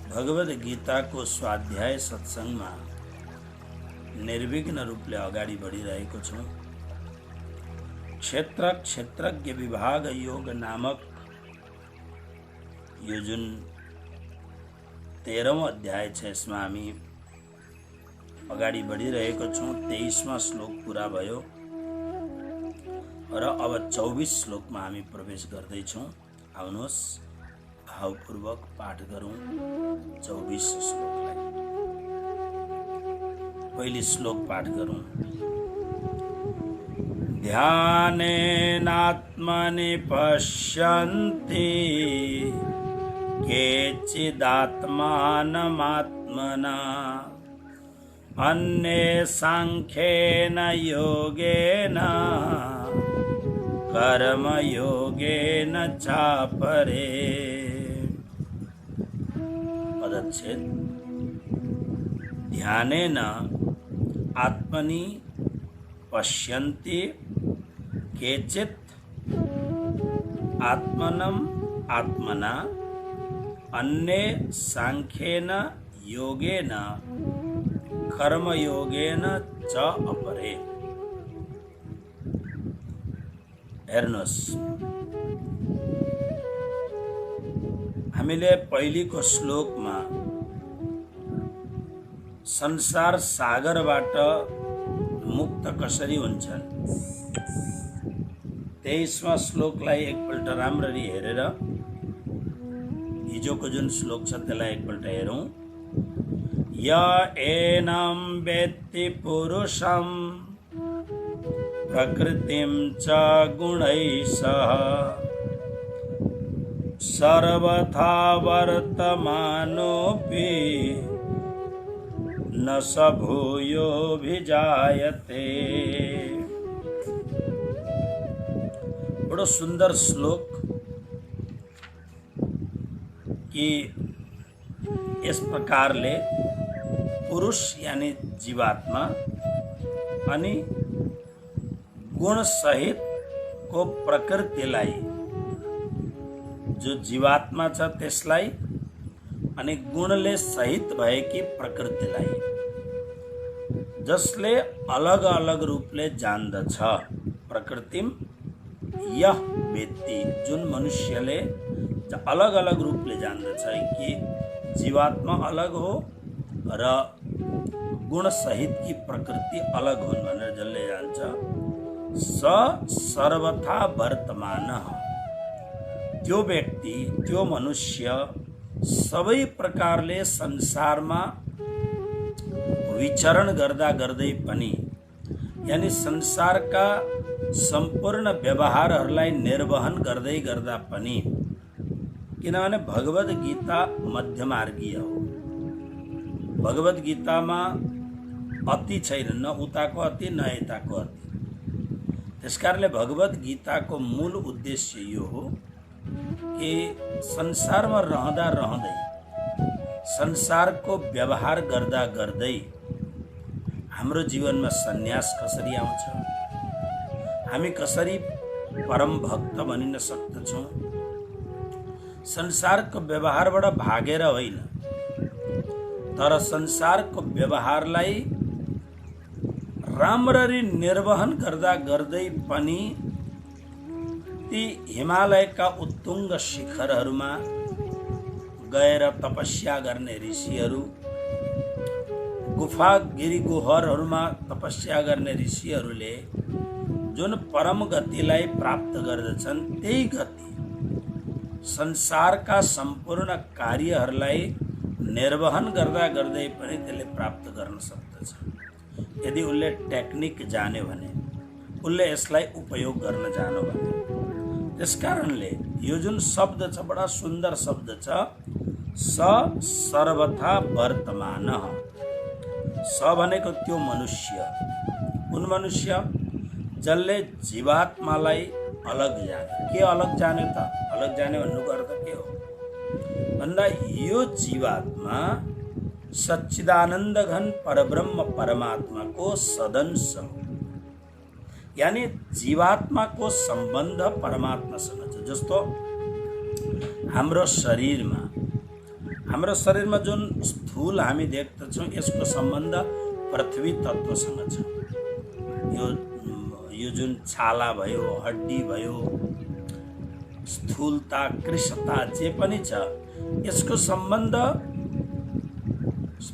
भगवद गीताको स्वाध्याय सत्संगमा निर्विघ्न रूपले अगाडि बढिरहेको छौँ। क्षेत्र क्षेत्रज्ञ विभाग योग नामक यो जुन 13औं अध्याय छ, यसमा हामी अगाडि बढिरहेको छौँ। 23वां श्लोक पूरा भयो र अब 24 श्लोकमा हामी प्रवेश गर्दैछौँ। आउनुहोस् भावपूर्वक पाठ गरौँ 24 श्लोकलाई। पहिलो श्लोक पाठ गरौँ। ध्यानेनात्मनि पश्यन्ति केचिदात्मानमात्मना अन्ये सांख्येन योगेन कर्मयोगेन चापरे। पदच्छेद। ध्यानेन आत्मनि पश्यन्ति केचित् आत्मनम् आत्मना अन्ये सांख्येन योगेन कर्मयोगेन च अपरे। हेर्नुहोस्, हामीले पहिलेको श्लोकमा संसार सागरबाट मुक्त कसरी हुन्छन् 23वां श्लोकलाई एकपल्ट राम्ररी हेरेर हिजोको जुन श्लोक छ त्यसलाई एकपल्ट हेरौँ। य एनं वेत्ति पुरुषं प्रकृतिं च गुणैः सह सर्वथा वर्तमानोऽपि न स भूयोऽभिजायते। बड़ो सुंदर श्लोक कि इस प्रकारले पुरुष यानी जीवात्मा अनि गुण सहित को प्रकृतिलाई, जो जीवात्मा छ त्यसलाई अनि गुणले सहित भएकी प्रकृतिलाई, जसले अलग अलग रूपले जान्दछ। प्रकृतिम यह वेत्ति, जुन मनुष्यले अलग अलग रूपले जान्दछ कि जीवात्मा अलग हो र गुण सहित की प्रकृति अलग हुन् भनेर जसले जान्छ, स सर्वथा वर्तमान, त्यो व्यक्ति त्यो मनुष्य सबै प्रकारले संसारमा विचरण गर्दा गर्दै पनि, यानी संसारका सम्पूर्ण व्यवहारहरूलाई निर्वहन गर्दै गर्दा पनि, किनभने भगवद गीता मध्यमार्गीय हो। भगवद गीतामा अति छैन, न उताको अति न यताको अति। त्यसकारणले भगवद गीताको मूल उद्देश्य यो हो कि संसारमा रहँदा रहँदै, संसारको व्यवहार गर्दा गर्दै हाम्रो जीवनमा सन्यास कसरी आउँछ, हामी कसरी परम भक्त बनिन सक्दछौँ। संसारको व्यवहारबाट भागेर होइन, तर संसारको व्यवहारलाई राम्ररी निर्वहन गर्दा गर्दै पनि ती हिमालयका उत्तुङ्ग शिखरहरूमा गएर तपस्या गर्ने ऋषिहरू, गुफा गिरी गुहरहरूमा तपस्या गर्ने ऋषिहरूले जुन परम गतिलाई प्राप्त गर्दछन्, त्यही गति संसारका सम्पूर्ण कार्यहरूलाई निर्वहन गर्दा गर्दै पनि त्यसले प्राप्त गर्न सक्दछ, यदि उसले टेक्निक जान्यो भने, उसले यसलाई उपयोग गर्न जान्यो भने। त्यसकारणले यो जुन शब्द छ, बडा सुन्दर शब्द छ, स सर्वथा वर्तमान। स भनेको त्यो मनुष्य, कुन मनुष्य? जसले जीवात्मालाई अलग जाने। के अलग जाने त? अलग जाने भन्नुको अर्थ के हो भन्दा यो जीवात्मा सच्चिदानंद घन परब्रह्म परमात्मा को सदंश हो। यानी जीवात्मा को संबंध परमात्मासँग छ। जस्तो हाम्रो शरीरमा हाम्रो शरीरमा जुन स्थूल हामी देख्दछौँ यसको सम्बन्ध पृथ्वी तत्त्वसँग छ। यो जुन छाला भयो, हड्डी भयो, स्थूलता, कृशता जे पनि छ यसको सम्बन्ध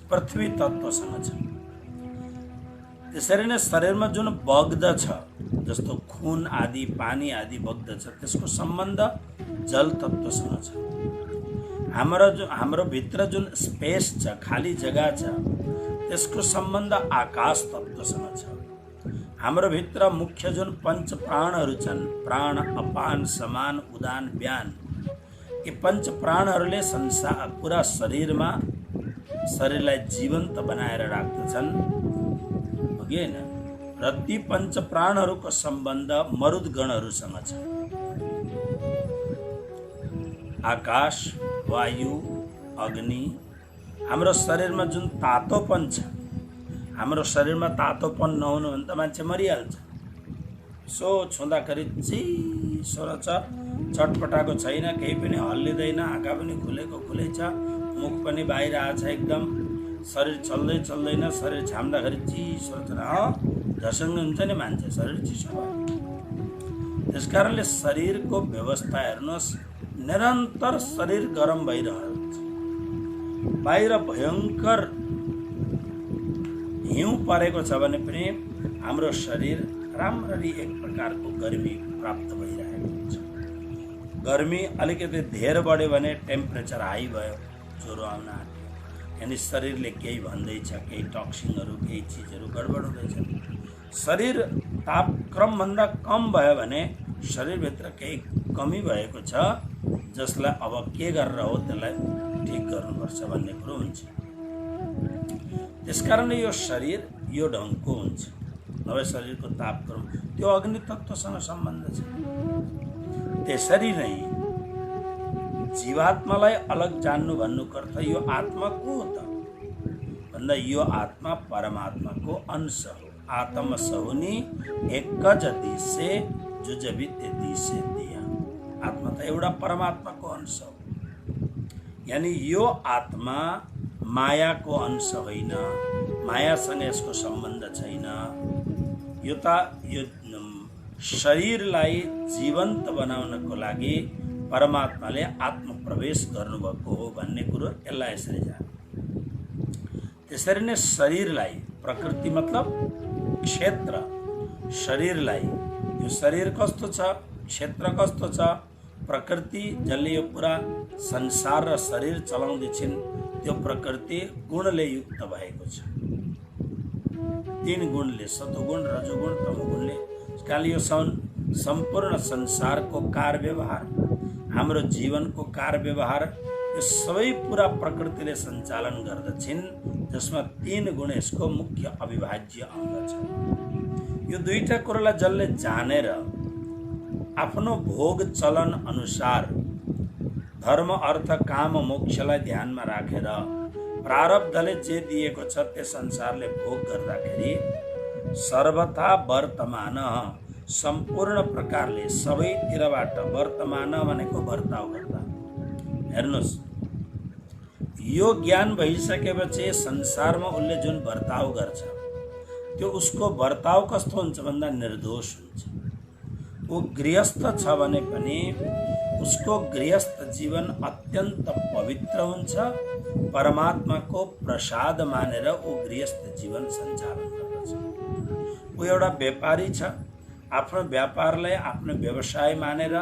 पृथ्वी तत्त्वसँग छ। त्यसरी नै शरीरमा जुन बग्दछ, जस्तो खुन आदि, पानी आदि बग्दछ, त्यसको सम्बन्ध जल तत्त्वसँग छ। हाम्रो भित्र जुन स्पेस छ, खाली जग्गा छ, त्यसको सम्बन्ध आकाश तत्त्वसँग छ। हाम्रो भित्र मुख्य जुन पञ्च प्राणहरू छन्, प्राण, अपान, समान, उदान, व्यान, यी पञ्च प्राणहरूले संसार पुरा शरीरलाई जीवन्त बनाएर राख्दछन्, हो कि हैन? र ती पञ्च प्राणहरूको सम्बन्ध मरुद गणहरूसँग छ। आकाश, वायु, अग्नि। हाम्रो शरीरमा जुन तातोपन छ, हाम्रो शरीरमा तातोपन नहुनु भने त मान्छे मरिहाल्छ। सो छुँदाखेरि चिसो रहेछ, चटपटाएको छैन, केही पनि हल्लिँदैन, आँखा पनि खुलै छ, मुख पनि बाहिर आछ, एकदम शरीर चल्दैन, शरीर छाम्दाखेरि चिसो रहेछ, झसङ्ग हुन्छ नि मान्छे, शरीर चिसो भयो। त्यस कारणले शरीरको व्यवस्था हेर्नुहोस्, निरन्तर शरीर गरम भइरहन्छ। बाहिर भयङ्कर हिउँ परेको छ भने पनि हाम्रो शरीर राम्ररी एक प्रकारको गर्मी प्राप्त भइरहेको हुन्छ। गर्मी अलिकति धेर बढ्यो भने टेम्परेचर हाई भयो, ज्वरो आउन आँट्यो, यानि शरीरले केही भन्दैछ, केही टक्सिनहरू, केही चिजहरू गडबड हुँदैछ। शरीर तापक्रमभन्दा कम भयो भने शरीरभित्र केही कमी भएको छ, जसलाई अब के गरेर हो त्यसलाई ठिक गर्नुपर्छ भन्ने कुरो हुन्छ। त्यसकारणले यो शरीर यो ढङ्गको हुन्छ, नभए शरीरको तापक्रम त्यो अग्नि तत्त्वसँग सम्बन्ध छ। त्यसरी नै जीवात्मालाई अलग जान्नु भन्नुको अर्थ यो आत्मा को हो त भन्दा यो आत्मा परमात्माको अंश हो। आत्म सहुनी एकज दिसे जुजबिते दिसे दिया। आत्मा त एउटा परमात्माको अंश हो, यानी यो आत्मा मायाको अंश होइन, मायासँग यसको सम्बन्ध छैन। यो शरीरलाई जीवन्त बनाउनको लागि परमात्माले आत्मप्रवेश गर्नुभएको हो भन्ने कुरो यसलाई यसरी जाने। त्यसरी नै शरीरलाई, प्रकृति मतलब क्षेत्र, शरीरलाई, यो शरीर कस्तो छ, क्षेत्र कस्तो छ, प्रकृति जसले यो पुरा संसार र शरीर चलाउँदैछिन्, त्यो प्रकृति गुणले युक्त भएको छ। 3 गुणले, सतोगुण, रजोगुण, तमोगुणले। त्यसकारणले यो सम्पूर्ण संसारको कार्य व्यवहार, हाम्रो जीवनको कार्य व्यवहार, यो सबै पुरा प्रकृतिले सञ्चालन गर्दछिन्, जसमा 3 गुण यसको मुख्य अविभाज्य अङ्ग छ। यो दुईटा कुरालाई जसले जानेर आफ्नो भोग चलन अनुसार धर्म, अर्थ, काम, मोक्षलाई ध्यानमा राखेर प्रारब्धले जे दिएको छ त्यस अनुसारले भोग गर्दाखेरि सर्वथा वर्तमान, सम्पूर्ण प्रकारले सबैतिरबाट, वर्तमान भनेको बर्ताव गर्दा। हेर्नुहोस्, यो ज्ञान भइसकेपछि संसारमा उसले जुन बर्ताव गर्छ त्यो उसको बर्ताव कस्तो हुन्छ भन्दा निर्दोष हुन्छ। वो गृहस्थ छ भने पनि उसको गृहस्थ जीवन अत्यन्त पवित्र हुन्छ। परमात्माको प्रसाद मानेर वो गृहस्थ जीवन सञ्चालन गर्दछ। वो एउटा व्यापारी छ, आफ्नो व्यापारलाई आफ्नो व्यवसाय मानेर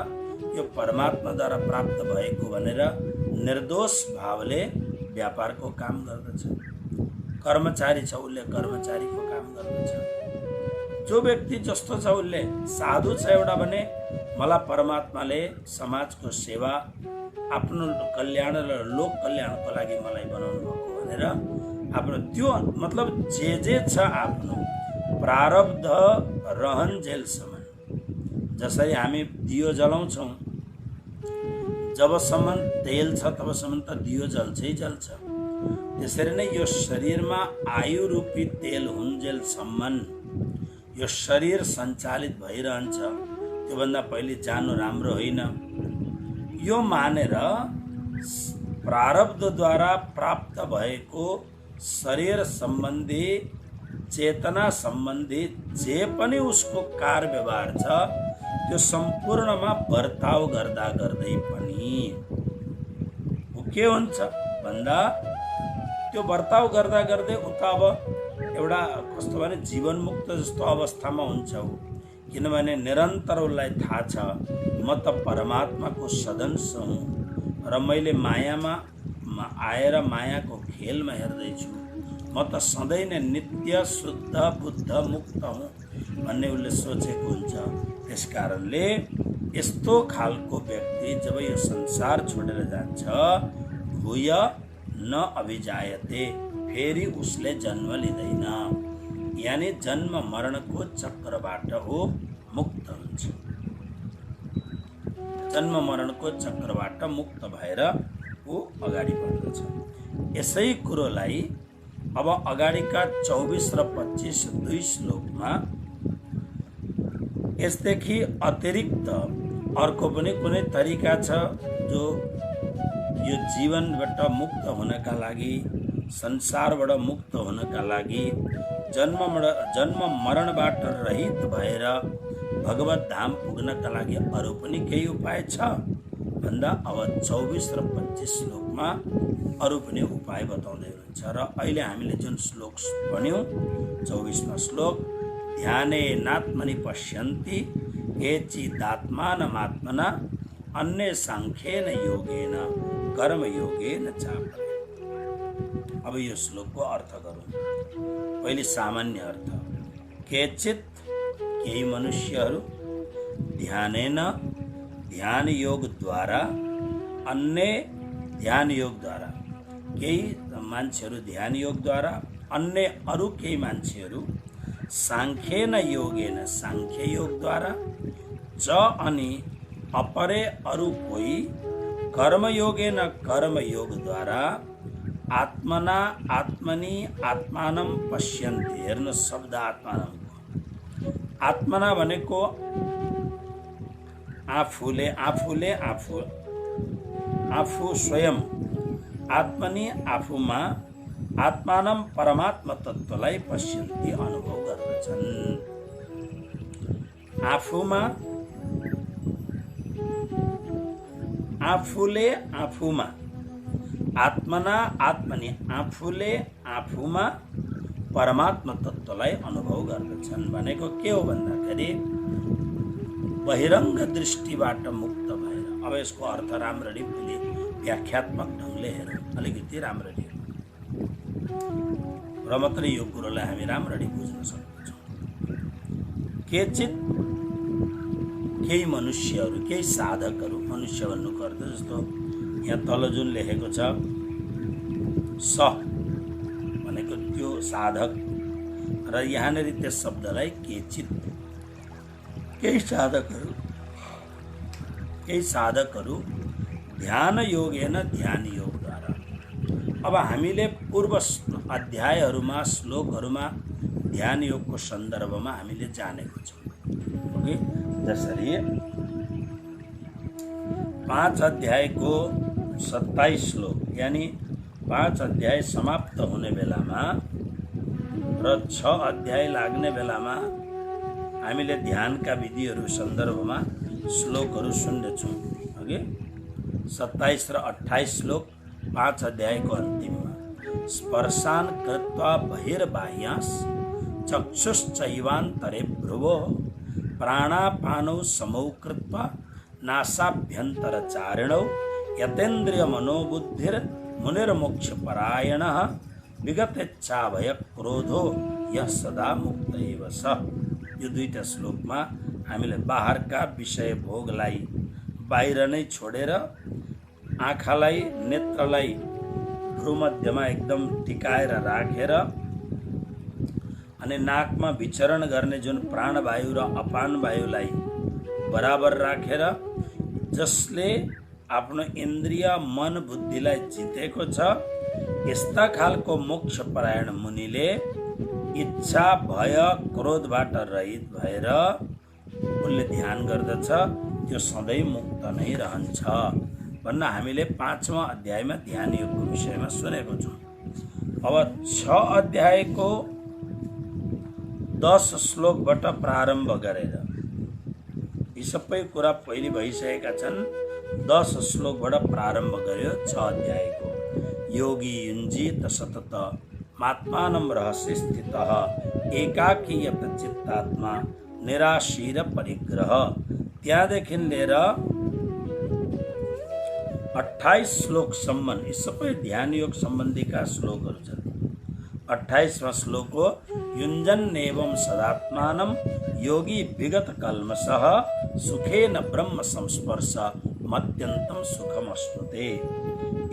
यो परमात्माद्वारा प्राप्त भएको भनेर निर्दोष भावले व्यापारको काम गर्दछ। कर्मचारी छ, उसले कर्मचारीको काम गर्दछ। जो व्यक्ति जस्तो छ, उसले साधु छ एउटा भने मलाई परमात्माले समाजको सेवा, आफ्नो कल्याण र लोक कल्याणको लागि मलाई बनाउनु भएको भनेर आफ्नो त्यो मतलब जे छ आफ्नो प्रारब्ध रहन्जेलसम्म, जसरी हामी दियो जलाउँछौँ, जबसम्म तेल छ तबसम्म त दियो जल्छै जल्छ, त्यसरी नै यो शरीरमा आयु रूपी तेल हुन्जेलसम्म यो शरीर सञ्चालित भइरहन्छ। त्योभन्दा पहिले जानु राम्रो होइन। यो मानेर प्रारब्धद्वारा प्राप्त भएको शरीर सम्बन्धी चेतना सम्बन्धी जे पनि उसको कार व्यवहार छ त्यो सम्पूर्णमा बर्ताव गर्दा गर्दै पनि के हुन्छ भन्दा त्यो बर्ताव गर्दा गर्दै उता अब एउटा कस्तो भने जीवनमुक्त जस्तो अवस्थामा हुन्छ ऊ। किनभने निरन्तर उसलाई थाहा छ म त परमात्माको सदंश हुँ र मैले मायामा आएर मायाको खेलमा हेर्दैछु, म त सधैँ नै नित्य शुद्ध बुद्ध मुक्त हुँ भन्ने उसले सोचेको हुन्छ। त्यस कारणले यस्तो खालको व्यक्ति जब यो संसार छोडेर जान्छ, भूय न अभिजायते, फेरि उसले जन्म लिँदैन, यानि जन्म मरणको चक्रबाट हो मुक्त हुन्छ। जन्म मरणको चक्रबाट मुक्त भएर ऊ अगाडि बढ्दछ। यसै कुरोलाई अब अगाडिका 24 र 25 दुई श्लोकमा यसदेखि अतिरिक्त अर्को पनि कुनै तरिका छ जो यो जीवनबाट मुक्त हुनका लागि, संसारबाट मुक्त हुनका लागि, जन्म मरणबाट रहित भएर भगवत धाम पुग्नका लागि अरू पनि केही उपाय छ भन्दा अब 24 र 25 श्लोकमा अरू पनि उपाय बताउँदै हुनुहुन्छ। र अहिले हामीले जुन श्लोक पढ्यौँ 24मा श्लोक, ध्याने नात्मनि पश्यन्ति केचिदात्मानमात्मना अन्य सांख्येन योगेन कर्म योगेन चापरे। अब यो श्लोकको अर्थ गरौँ। पहिले सामान्य अर्थ, केचित केही मनुष्यहरू ध्यानेन ध्यान योगद्वारा, अन्य ध्यान योगद्वारा, केही मान्छेहरू ध्यान योगद्वारा, अन्य अरू केही मान्छेहरू सांख्येन योगेन सांख्य योगद्वारा, च अनि अपरे अरू कोही कर्मयोगेन कर्मयोगद्वारा, आत्मना आत्मनि आत्मानं पश्यन्ति। हेर्नु शब्द आत्मानं, आत्मना भनेको आफूले आफू स्वयं, आत्मनि आफूमा, आत्मानं परमात्मा तत्त्वलाई पश्यन्ति अनुभव गर्दछन्। आफूमा आफूले आफूमा, आत्मना आत्मनि आफूले आफूमा परमात्मा तत्त्वलाई अनुभव गर्दछन् भनेको के हो भन्दाखेरि बहिरङ्ग दृष्टिबाट मुक्त भएर। अब यसको अर्थ राम्ररी व्याख्यात्मक ढङ्गले हेरौँ, अलिकति राम्ररी र मात्रै यो कुरोलाई हामी राम्ररी बुझ्न सक्छौँ। केचित केही मनुष्यहरू, केही साधकहरू, मनुष्य भन्नुको अर्थ जस्तो यहाँ तल जुन लेखेको छ स भनेको त्यो साधक, र यहाँनिर त्यस शब्दलाई केचित, केही साधकहरू ध्यान योगेन ध्यान योगद्वारा। अब हामीले पूर्व अध्यायहरूमा श्लोकहरूमा ध्यान योगको सन्दर्भमा हामीले जानेको छौँ। ओके, जसरी 5 अध्यायको 27 श्लोक, यानि 5 अध्याय समाप्त हुने बेलामा र 6 अध्याय लाग्ने बेलामा हामीले ध्यानका विधिहरू सन्दर्भमा श्लोकहरू सुन्नेछौँ। ओके, 27 र 28 श्लोक 5 अध्यायको अन्तिममा, स्पर्शान कृत्वा बहिर्बाह्यास चक्षुश्चैवान्तरे भ्रुवो प्राणापानौ समौ कृत्वा नासाभ्यन्तरचारिणौ यतेन्द्रिय मनोबुद्धिर मुनिर्मोक्षपरायणः विगतेच्छाभय क्रोधो यः सदा मुक्त एव स। यो दुईटा श्लोकमा हामीले बाहरका विषय भोगलाई बाहिर नै छोडेर आँखालाई, नेत्रलाई भ्रूमध्यमा एकदम टिकाएर राखेर अनि नाकमा विचरण गर्ने जुन प्राणवायु र अपान वायुलाई बराबर राखेर, जसले आफ्नो इन्द्रिय मन बुद्धिलाई जितेको छ, यस्ता खालको मोक्षपरायण मुनिले इच्छा भय क्रोधबाट रहित भएर उनले ध्यान गर्दछ, त्यो सधैँ मुक्त नै रहन्छ। भन्न हामीले 5वां अध्यायमा ध्यान योगको विषयमा सुनेको छौँ। अब 6 अध्यायको 10 श्लोकबाट प्रारम्भ गरेर यी सबै कुरा पहिले भइसकेका छन्। 10 श्लोकबाट प्रारम्भ गर्यो 6 अध्यायको। योगी युञ्जीत सतत मात्मानं रहस्य स्थितः एकाकीयत चित्तात्मा निराशीर परिग्रह। त्यहाँदेखि लिएर 28 श्लोकसम्म यी सबै ध्यान योग सम्बन्धीका श्लोकहरू छन्। 28वां श्लोक हो युञ्जन्नेवं सदात्मानं योगी विगत कल्मषः सुखेन ब्रह्म संस्पर्श मत्यन्तं सुखमश्नुते।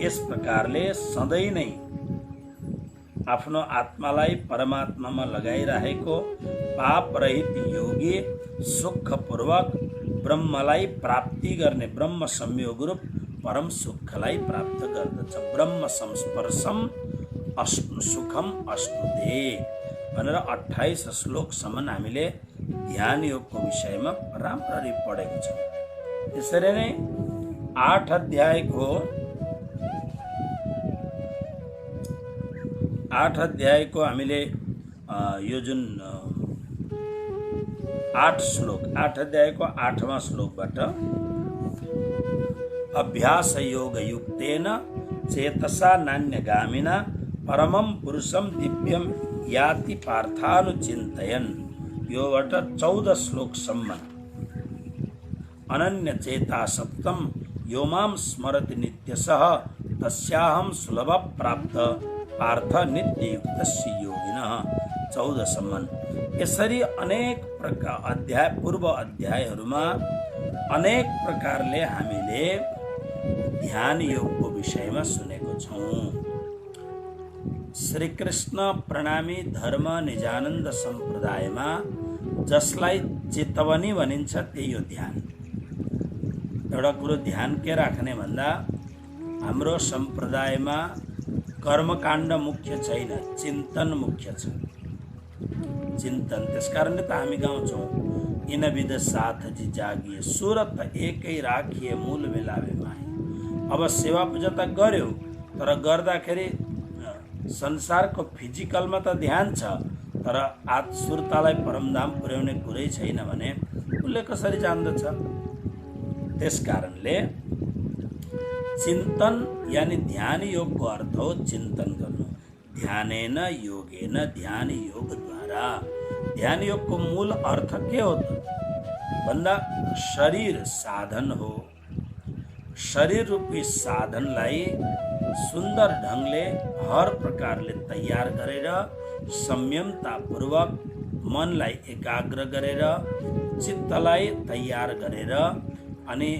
यस प्रकारले सधैँ नै आफ्नो आत्मालाई परमात्मामा लगाइरहेको पाप रहित योगी सुखपूर्वक ब्रह्मलाई प्राप्ति गर्ने ब्रह्म संयोग रूप परम सुखलाई प्राप्त गर्दछ। ब्रह्म संस्पर्शम सुखम अश्नुते भनेर 28 श्लोकसम्म हामीले ध्यान योगको विषयमा राम्ररी पढेको छौँ। त्यसरी नै 8 अध्यायको हामीले यो जुन 8 अध्यायको 8वां श्लोकबाट अभ्यास योग युक्तेन चेतसा नान्यगामिना परमं पुरुषम दिव्यम याति पार्थानुचिन्तयन्। योबाट 14 श्लोकसम्म अनन्य चेता सप्तम यो मां स्मरति नित्यशः तस्याहं सुलभ प्राप्त पार्थ नित्ययुक्तस्य योगिनः। 14सम्म यसरी अनेक प्रकार पूर्व अध्यायहरूमा अनेक प्रकारले हामीले ध्यान योगको विषयमा सुनेको छौँ। श्री कृष्ण प्रणामी धर्म निजानन्द सम्प्रदायमा जसलाई चेतवनी भनिन्छ त्यही हो ध्यान। एउटा कुरो ध्यान के राख्ने भन्दा हाम्रो सम्प्रदायमा कर्मकाण्ड मुख्य छैन, चिन्तन मुख्य छ। चिन्तन त्यसकारणले त हामी गाउँछौँ इन विध साथ जी जागिए सुरत एकै राखिए मूल मिलावे माही। अब सेवा पूजा त गर्यो तर गर्दाखेरि संसारको फिजिकलमा त ध्यान छ तर सुरतालाई परमधाम पुर्याउने कुरै छैन भने उसले कसरी जान्दछ। त्यसकारणले चिन्तन यानी ध्यान योगको अर्थ हो चिन्तन गर्नु। ध्यानेन योगेन ध्यान योगद्वारा। ध्यान योगको मूल अर्थ के हो त भन्दा शरीर साधन हो। शरीर रूपी साधनलाई सुन्दर ढङ्गले हर प्रकारले तयार गरेर संयमतापूर्वक मनलाई एकाग्र गरेर चित्तलाई तयार गरेर अनि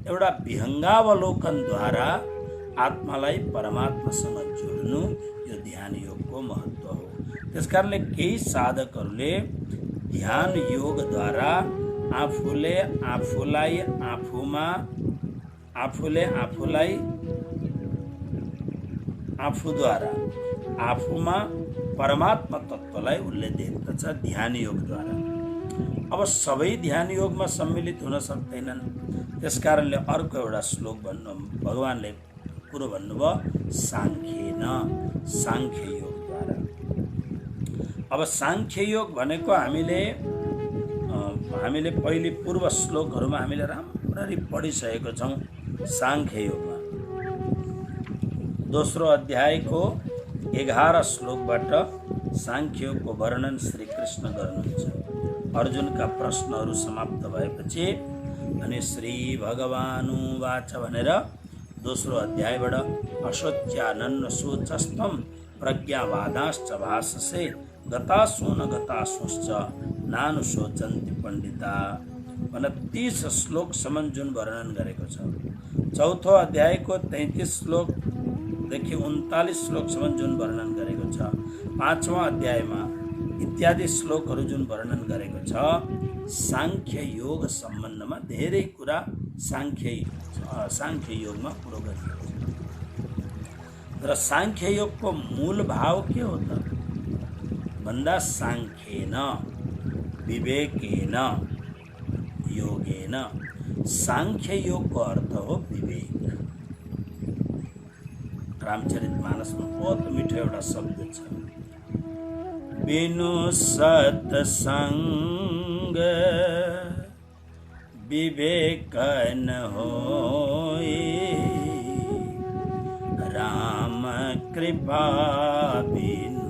एउटा विहङ्गावलोकनद्वारा आत्मालाई परमात्मासँग जोड्नु यो ध्यान योगको महत्त्व हो। त्यसकारणले केही साधकहरूले ध्यान योगद्वारा आफूले आफूमा परमात्मा तत्त्वलाई उसले देख्दछ ध्यान योगद्वारा। अब सबै ध्यान योगमा सम्मिलित हुन सक्दैनन्। त्यसकारणले अर्को एउटा श्लोक भगवानले कुरो भन्नुभयो सांख्य योगद्वारा। अब सांख्य योग भनेको हामीले पहिले पूर्व श्लोकहरूमा हामीले राम्ररी पढिसकेको छौँ। सांख्य योगमा दोस्रो अध्यायको 11 श्लोकबाट सांख्य योगको वर्णन श्री कृष्ण गर्नुहुन्छ। अर्जुनका प्रश्नहरू समाप्त भएपछि अनि श्री भगवानुवाच भनेर दोस्रो अध्यायबाट अशोच्यानन्न सोचस्तम प्रज्ञावादाश्च भाषसे गतासु न गतासुश्च नानुशोचन्ति पण्डिता भनेर 30 श्लोकसम्म जुन वर्णन गरेको छ। चौथो अध्यायको 33 श्लोकदेखि 39 श्लोकसम्म जुन वर्णन गरेको छ। 5वां अध्यायमा इत्यादि श्लोकहरू जुन वर्णन गरेको छ। सांख्य योग सम्बन्धमा धेरै कुरा सांख्य योगमा कुरो गरिएको छ। र सांख्य योगको मूल भाव के हो त भन्दा सांख्येन विवेकेन योगेन। सांख्य योगको अर्थ हो विवेक। रामचरितमानसमा बहुत मिठो एउटा शब्द छ, बिनु सत्संग विवेक न होई, राम कृपा बिनु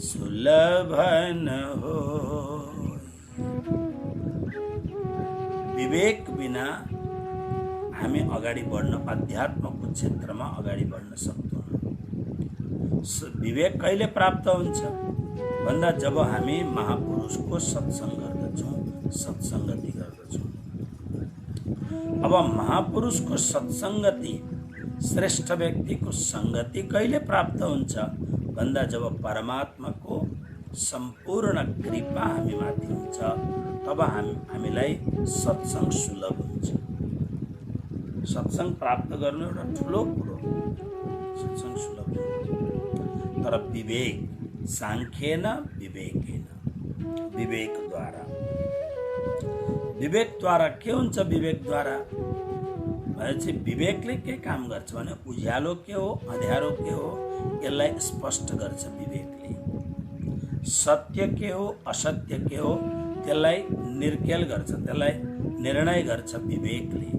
सुलभ न होई। विवेक बिना हामी अगाडि बढ्न, अध्यात्मको क्षेत्रमा अगाडि बढ्न सक्दैनौँ। विवेक कहिले प्राप्त हुन्छ भन्दा जब हामी महापुरुषको सत्सङ्ग गर्दछौँ, सत्सङ्गति गर्दछौँ। अब महापुरुषको सत्सङ्गति, श्रेष्ठ व्यक्तिको सङ्गति कहिले प्राप्त हुन्छ भन्दा जब परमात्माको सम्पूर्ण कृपा हामीमाथि हुन्छ, तब हामीलाई सत्सङ्ग सुलभ हुन्छ। सत्सङ्ग प्राप्त गर्नु एउटा ठुलो कुरो, सत्सङ्ग सुलभ हुन्छ। तर विवेक साङ्ख्येन विवेकेन, विवेकद्वारा। विवेकद्वारा के हुन्छ? विवेकद्वारा भनेपछि विवेकले के काम गर्छ भने उज्यालो के हो, अँध्यारो के हो, यसलाई स्पष्ट गर्छ विवेकले। सत्य के हो, असत्य के हो, त्यसलाई निर्केल गर्छ, त्यसलाई निर्णय गर्छ विवेकले।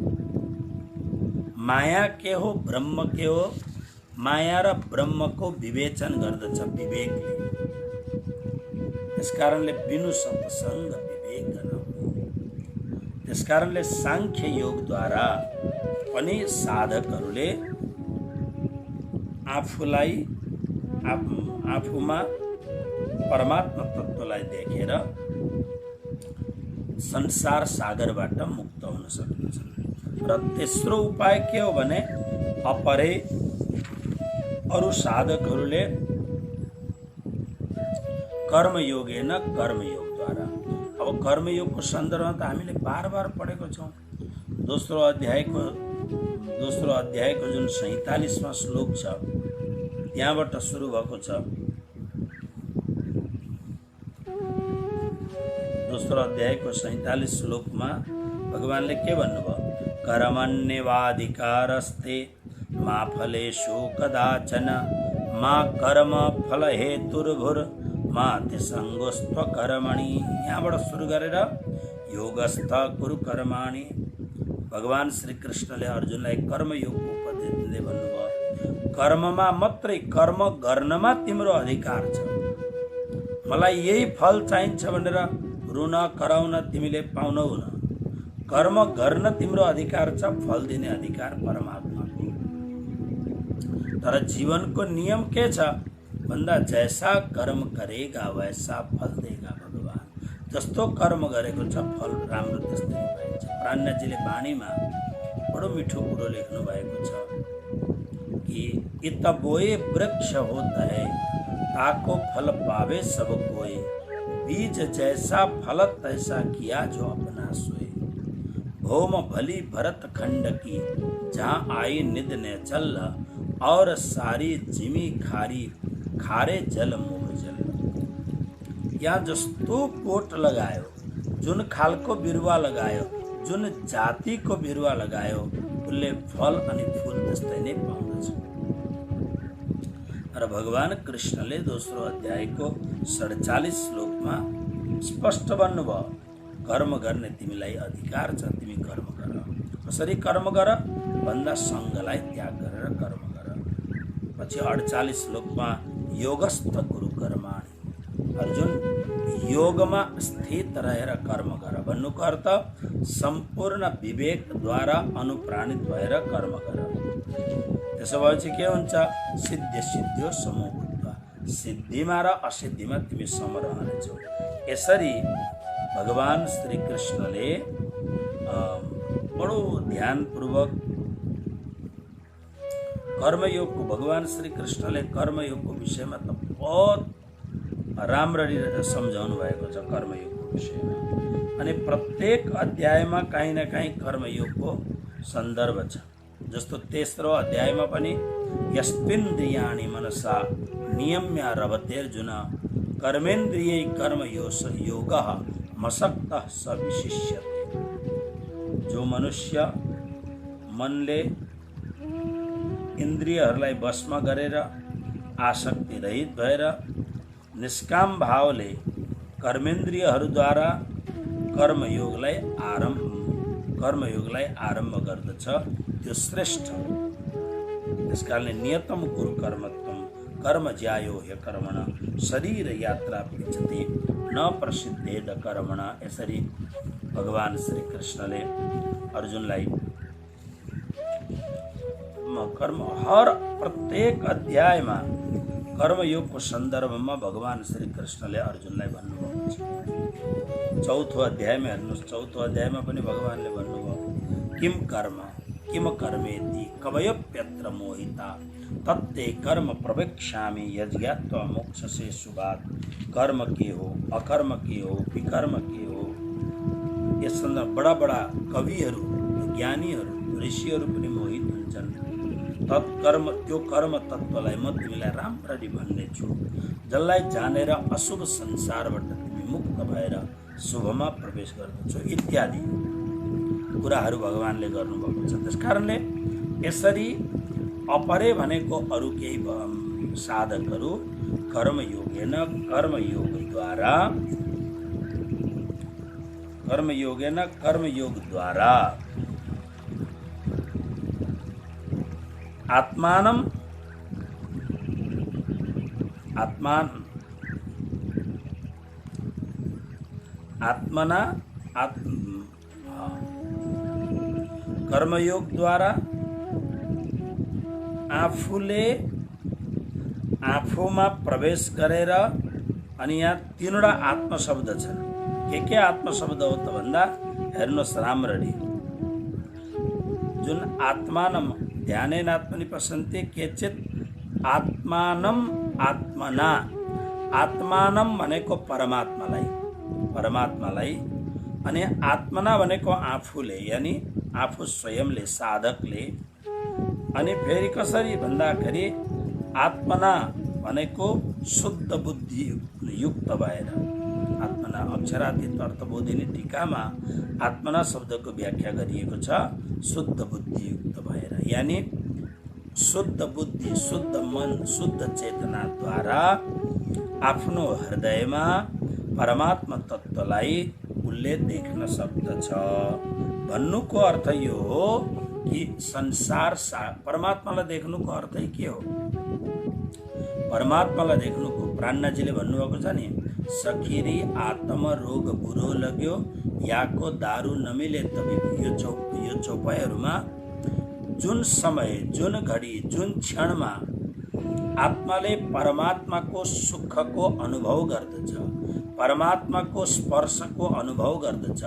माया के हो, ब्रह्म के हो, माया र ब्रह्मको विवेचन गर्दछ विवेकले। त्यसकारणले बिनु सत्सङ्ग विवेक न हो। त्यसकारणले साङ्ख्य योगद्वारा पनि साधकहरूले आफूमा परमात्मा तत्त्वलाई देखेर संसार सागरबाट मुक्त हुन सक्दछन्। र तेस्रो उपाय के हो भने अपरे अरू साधकहरूले कर्मयोगेन, कर्मयोगद्वारा। अब कर्मयोगको सन्दर्भमा त हामीले बार बार पढेको छौँ। दोस्रो अध्यायको जुन 47वां श्लोक छ त्यहाँबाट सुरु भएको छ। दोस्रो अध्यायको 47 श्लोकमा भगवानले के भन्नुभयो? कर्मण्येवाधिकारस्ते मा फलेषु कदाचन, मा कर्म फल हेतुर्भुर मा ते सङ्गोस्त्व कर्मणि। यहाँबाट सुरु गरेर योगस्थ कुरु कर्माणि। भगवान श्री कृष्णले अर्जुनलाई कर्मयोगको उपदेश दिँदै भन्नुभयो, कर्ममा मात्रै, कर्म गर्नमा तिम्रो अधिकार छ। मलाई यही फल चाहिन्छ भनेर रुन कराउन तिमीले पाउनौ न। कर्म गर्न तिम्रो अधिकार छ, फल दिने अधिकार परमात्माको। तर जीवनको नियम के छ भन्दा जैसा कर्म करेगा वैसा फल देगा भगवान। जस्तो कर्म गरेको छ फल राम्रो त्यस्तै पाइन्छ। प्राणजीले वाणीमा बडो मिठो कुरो लेख्नु भएको छ कि इत बोए वृक्ष होता है, ताको फल पावे सब कोई, बीज जैसा फल तैसा किया जो अपना सोए। भौम भली भरत खंड की, जहाँ आई निद ने चल, और सारी जिमी खारी, खारे जल मुख जल। यहाँ जस्तो कोट लगायो, जुन खालको बिरुवा लगायो, जुन जातिको बिरुवा लगायो, उसले फल अनि फूल त्यस्तै नै पाउँदछ। र भगवान कृष्णले दोस्रो अध्यायको 47 श्लोकमा स्पष्ट भन्नुभयो, कर्म गर्ने तिमीलाई अधिकार छ, तिमी कर्म गर। कसरी कर्म गर भन्दा सङ्गलाई त्याग गरेर कर्म गर। पछि 48 श्लोकमा योगस्थ कुरु कर्माणि, अर्जुन योगमा स्थित रहेर कर्म गर भन्नुको अर्थ सम्पूर्ण विवेकद्वारा अनुप्राणित भएर कर्म गर। त्यसो भएपछि के हुन्छ? सिद्ध सिद्धियो समोभूत्वा, सिद्धिमा र असिद्धिमा तिमी सम रहनेछौ। यसरी भगवान श्री कृष्णले बडो ध्यानपूर्वक कर्मयोगको, भगवान श्री कृष्णले कर्मयोगको विषयमा त बहुत राम्ररी सम्झाउनु भएको छ कर्मयोगको विषयमा। अनि प्रत्येक अध्यायमा काहीँ न काहीँ कर्मयोगको सन्दर्भ छ। जस्तो तेस्रो अध्यायमा पनि यस्मिन्द्रियाणि मनसा नियम्य रभतेर्जुन, कर्मेन्द्रियै कर्मयोगः मसक्तः स विशिष्यते। जो मनुष्य मनले इन्द्रियहरूलाई वशमा गरेर आसक्ति रहित भएर निष्काम भावले कर्मेन्द्रियहरूद्वारा कर्मयोगलाई आरम्भ गर्दछ त्यो श्रेष्ठ। त्यसकारणले नियतम कुरु कर्मत्वम कर्म ज्यायो ह्यकर्मण शरीर यात्रा पिचते न प्रसिद्धेद कर्मण। यसरी भगवान श्री कृष्णले अर्जुनलाई कर्म हर प्रत्येक अध्यायमा कर्मयोगको सन्दर्भमा भगवान श्री कृष्णले अर्जुनलाई भन्नुभएको छ। चौथो अध्यायमा हेर्नुहोस्, चौथो अध्यायमा पनि भगवानले भन्नुभयो किम कर्म किम कर्मेति कवयोप्यत्र मोहिता तत्ते कर्म प्रवेक्ष्यामि यज्ञात्वा मोक्षसे शुभात्। कर्म के हो, अकर्म के हो, विकर्म के हो, यस सन्दर्भ बडा बडा कविहरू, ज्ञानीहरू, ऋषिहरू पनि मोहित हुन्छन्। तत्कर्म त्यो कर्म तत्त्वलाई म तिमीलाई राम्ररी भन्नेछु, जसलाई जानेर अशुभ संसारबाट तिमी मुक्त भएर शुभमा प्रवेश गर्दछौ इत्यादि कुराहरू भगवानले गर्नुभएको छ। त्यसकारणले यसरी अपरे भनेको अरू केही साधकहरू कर्मयोगेन कर्मयोगद्वारा आत्मना कर्मयोग द्वारा आफूमा प्रवेश गरेर, अनि यहाँ तीनवटा आत्मशब्द छन्। के आत्मशब्द हो त भन्दा हेर्नुहोस् राम्ररी, जुन आत्मानम ध्यानेन आत्मनि पश्यन्ते केचित् आत्मानम आत्मना। आत्मानम भनेको परमात्मालाई अनि आत्मना भनेको आफूले, यानी आफू स्वयंले, साधकले। अनि फेरि कसरी भन्दाखेरि आत्मना भनेको शुद्ध बुद्धि युक्त भएर, आत्मना अक्षरातीत अर्थबोधिनी टीकामा आत्मना शब्दको व्याख्या गरिएको छ शुद्ध बुद्धि युक्त भएर, यानी शुद्ध बुद्धि, शुद्ध मन, शुद्ध चेतनाद्वारा आफ्नो हृदयमा परमात्मा तत्त्वलाई उसले देख्न सक्दछ। भन्नुको अर्थ यो हो कि संसार परमात्मालाई देख्नुको अर्थै के हो? परमात्मालाई देख्नुको प्राणनाजीले भन्नुभएको छ नि, सखिरी आत्म रोग बुरो लग्यो याको दारू नमिले तभी। यो चौपाइहरूमा जुन समय, जुन घडी, जुन क्षणमा आत्माले परमात्माको सुखको अनुभव गर्दछ, परमात्माको स्पर्शको अनुभव गर्दछ,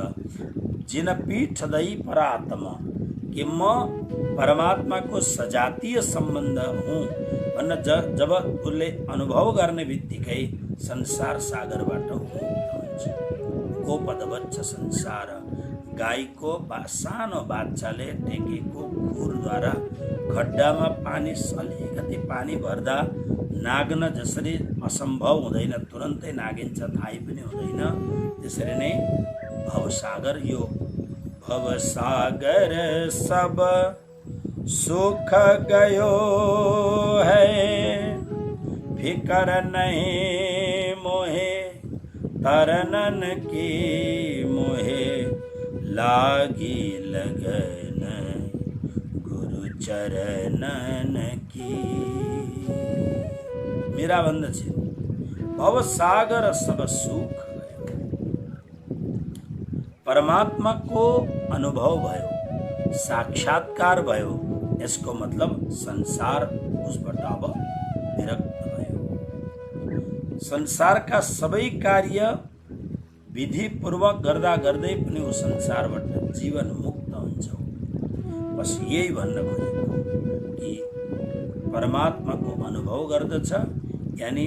जिन पीठदै परात्मा कि म परमात्माको सजातीय सम्बन्ध हुँ भन्न जब उसले अनुभव गर्ने बित्तिकै संसार सागरबाट मुक्त हुन्छ। गोपदवच्छ संसार, गाईको सानो बाच्छाले टेकेको खुरद्वारा खड्डामा पानी, अलिकति पानी भर्दा नाग्न जसरी असम्भव हुँदैन, तुरन्तै नागिन्छ, थाहै पनि हुँदैन, त्यसरी नै भवसागर, यो भवसागर सब सुख गयो है, फिकर नहीं मोहे तरनन की, मोहे लागी लगन गुरु चरणन की। मेरा बंद छे भवसागर सब सुख गयो, परमात्मा को अनुभव भयो, साक्षात्कार भयो, यसको मतलब संसार उसबाट अब विरक्त भयो। संसारका सबै कार्य विधिपूर्वक गर्दा गर्दै पनि ऊ संसारबाट जीवन मुक्त हुन्छ। बस यही भन्न खोजेको कि परमात्माको अनुभव गर्दछ, यानी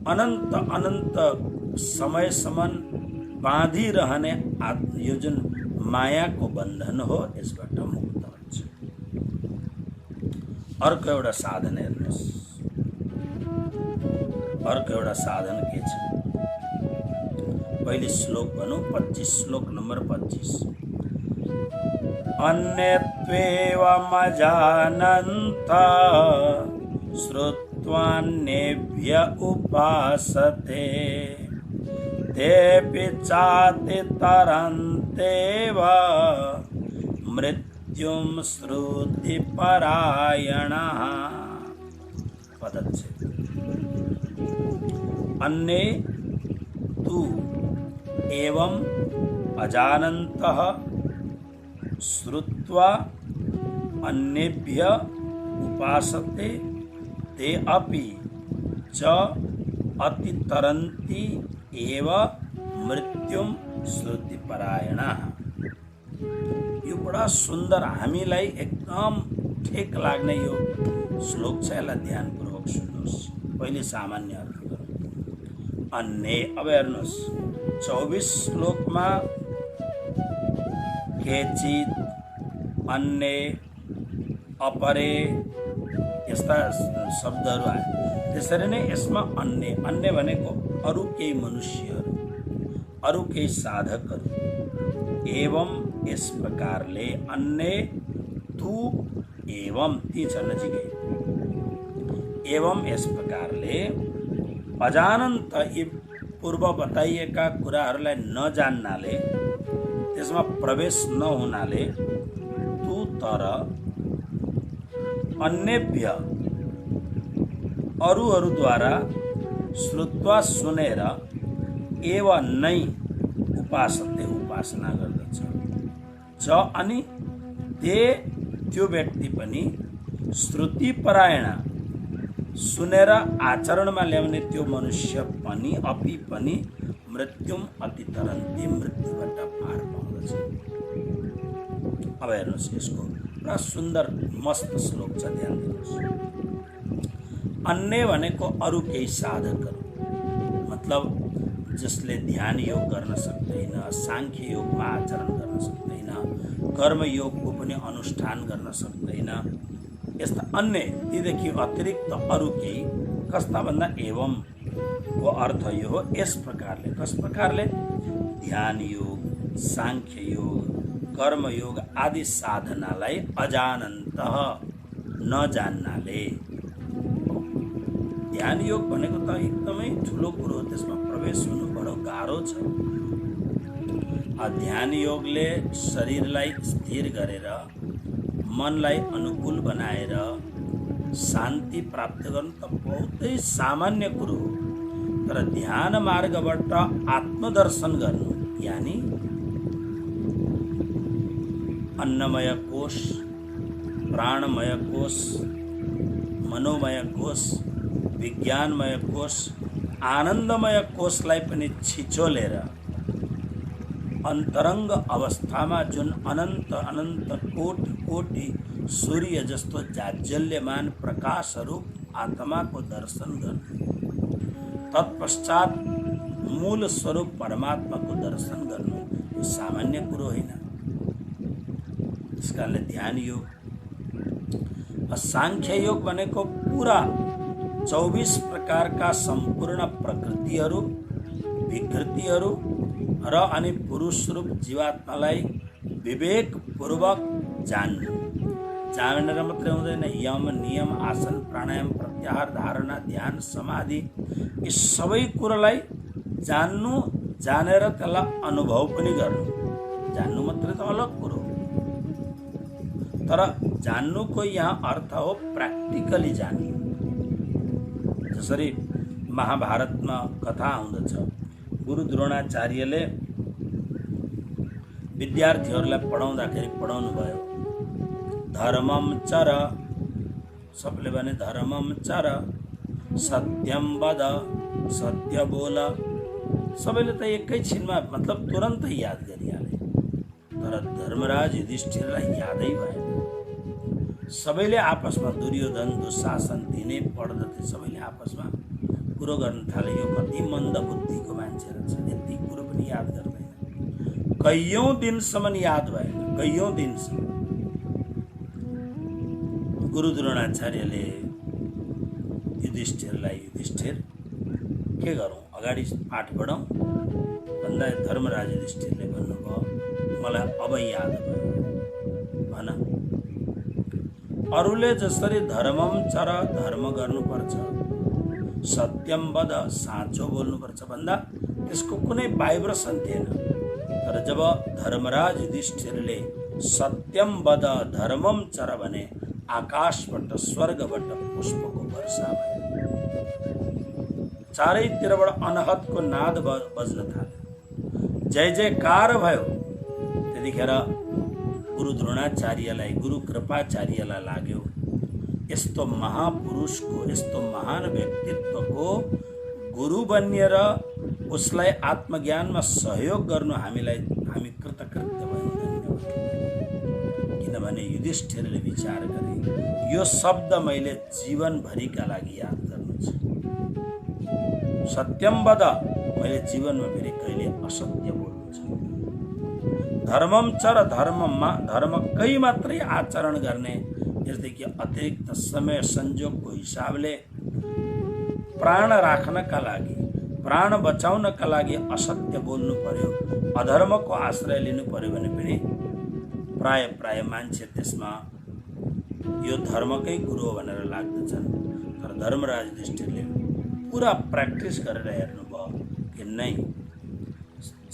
अनन्त अनन्त समयसम्म बाँधिरहने यो जुन मायाको बन्धन हो, यसबाट मुक्त हुन्छ। अर्को एउटा साधन हेर्नुहोस्, अर्को एउटा साधन के छ? पहिले श्लोक भनौँ, 25 श्लोक नम्बर 25। अन्यत्वेवमजानन्त श्रुत्वान्येभ्य उपासते तेऽपि चातितरन्तेव मृत्युं श्रुतिपरायणाः। पदच्छेद। अन्ये तु एवं अजानन्तः श्रुत्वा अन्येभ्य उपासते ते अपि च अतितरन्ति एव मृत्युम श्रुतिपरायणाः। यो बडा सुन्दर, हामीलाई एकदम ठेक लाग्ने यो श्लोक छ। यसलाई ध्यानपूर्वक सुन्नुहोस्। पहिले सामान्य अर्थ गरौँ। अन्य, अब हेर्नुहोस् 24 श्लोकमा केचित, अन्य, अपरे यस्ता शब्दहरू आए। त्यसरी नै यसमा अन्य, अन्य भनेको अरू केही मनुष्यहरू, अरू केही साधकहरू। एवं यस प्रकारले, अन्य तु एवं, ती छ नजिकै। एवं यस प्रकारले अजानन्त, यी पूर्व बताइएका कुराहरूलाई नजान्नाले, त्यसमा प्रवेश नहुनाले, तु तर अन्यभ्य अरूहरूद्वारा श्रुत्वा सुनेर एव नै उपासते उपासना गर्दछ। च अनि ते त्यो व्यक्ति पनि श्रुतिपरायण सुनेर आचरणमा ल्याउने त्यो मनुष्य पनि अपि पनि मृत्युम अतितरन्ति, मृत्युबाट पार पाउँदछ। अब हेर्नुहोस्, यसको पुरा सुन्दर मस्त श्लोक छ, ध्यान दिनुहोस्। अन्य भनेको अरू केही साधकहरू, मतलब जसले ध्यान योग गर्न सक्दैन, सांख्य योगमा आचरण गर्न सक्दैन, कर्म योगको पनि अनुष्ठान गर्न सक्दैन, यस्ता अन्य, तीदेखि अतिरिक्त अरू केही। कस्ता भन्दा एवं को अर्थ यो हो, यस प्रकारले। कस प्रकारले? ध्यान योग, सांख्य योग, कर्म योग आदि साधनालाई अजानन्त नजान्नाले। ध्यान योग भनेको त एकदमै ठुलो कुरो, त्यसमा प्रवेश हुनु बडो गाह्रो छ। ध्यान योगले शरीरलाई स्थिर गरेर, मनलाई अनुकूल बनाएर शान्ति प्राप्त गर्नु त बहुतै सामान्य कुरो हो। तर ध्यान मार्गबाट आत्मदर्शन गर्नु, यानी अन्नमय कोश, प्राणमय कोश, मनोमय कोश, विज्ञानमय कोश, आनन्दमय कोशलाई पनि छिचोलेर अन्तरङ्ग अवस्थामा जुन अनन्त अनन्त कोटि कोटि सूर्य जस्तो जाज्जल्यमान प्रकाशरूप आत्माको दर्शन गर्नु, तत्पश्चात मूल स्वरूप परमात्माको दर्शन गर्नु, यो सामान्य कुरो होइन। त्यसकारणले ध्यान योग, सांख्य योग भनेको पुरा 24 प्रकारका सम्पूर्ण प्रकृतिहरू, विकृतिहरू र अनि पुरुष रूप जीवात्मालाई विवेकपूर्वक जान्नु। जानेर मात्रै हुँदैन, यम, नियम, आसन, प्राणायाम, प्रत्याहार, धारणा, ध्यान, समाधि, यी सबै कुरालाई जान्नु, जानेर त्यसलाई अनुभव पनि गर्नु। जान्नु मात्रै त अलग कुरो, तर जान्नुको यहाँ अर्थ हो प्र्याक्टिकली जान्नु। जसरी महाभारतमा कथा आउँदछ, गुरु द्रोणाचार्यले विद्यार्थीहरूलाई पढाउँदाखेरि पढाउनु भयो, धर्मम चर, सबले भने धर्मम चर, सत्यम वद, सत्य बोल। सबैले त एकैछिनमा मतलब तुरन्तै याद गरिहाले, तर धर्मराज युधिष्ठिरलाई यादै भएन। सबैले आपसमा, दुर्योधन, दुशासन तिनै पढ्दथे, सबैले आपसमा कुरो गर्न थाले, यो कति मन्द बुद्धिको मान्छे रहेछ, यति कुरो पनि याद गर्दैन। कैयौं दिनसम्म याद भएन, कैयौं दिनसम्म। गुरु द्रोणाचार्यले युधिष्ठिरलाई, युधिष्ठिर के गरौँ, अगाडि पाठ पढौँ भन्दा धर्मराज युधिष्ठिरले भन्नुभयो, मलाई अब याद भयो। अरूले जसरी धर्मम चर धर्म गर्नुपर्छ, सत्यम वद साँचो बोल्नुपर्छ भन्दा त्यसको कुनै भाइब्रेसन थिएन। तर जब धर्मराज युधिष्ठिरले सत्यम वद धर्मम चर भने आकाशबाट स्वर्गबाट पुष्पको वर्षा भयो, चारैतिरबाट अनहदको नाद बज्न थाल्यो, जय जयकार भयो। त्यतिखेर गुरु द्रोणाचार्यलाई, गुरु कृपाचार्यलाई लाग्यो यस्तो महापुरुषको, यस्तो महान व्यक्तित्वको गुरु बनिएर उसलाई आत्मज्ञानमा सहयोग गर्नु हामी कृतकृत्य भयौँ, धन्यवाद। किनभने युधिष्ठिरले विचार गरे यो शब्द मैले जीवनभरिका लागि याद गर्नु छ। सत्यम वद, मैले जीवनमा फेरि कहिले असत्य बोल्नु छ। धर्मम चर, धर्मकै मात्रै आचरण गर्ने, जस्तै कि अतिरिक्त समय संयोगको हिसाबले प्राण राख्नका लागि, प्राण बचाउनका लागि असत्य बोल्नु पर्यो, अधर्मको आश्रय लिनु पर्यो भने पनि प्राय मान्छे त्यसमा यो धर्मकै कुरो भनेर लाग्दछन्। तर धर्मराज युधिष्ठिरले पुरा प्र्याक्टिस गरेर हेर्नुभयो कि नै,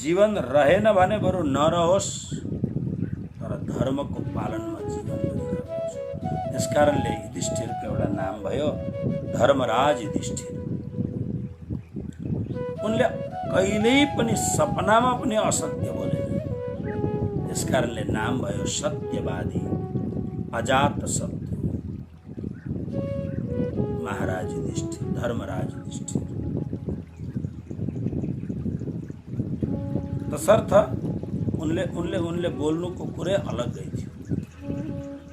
जीवन रहेन भने बरु नरहोस्, तर धर्मको पालनमा जीवन गरिरहन्छ। त्यसकारणले युधिष्ठिरको एउटा नाम भयो धर्मराज युधिष्ठिर। उनले कहिल्यै पनि सपनामा पनि असत्य बोलेन, त्यसकारणले नाम भयो सत्यवादी, अजात शत्रु महाराज युधिष्ठिर, धर्मराज युधिष्ठिर। तसर्थ उनले बोल्नुको कुरै अलग्गै थियो।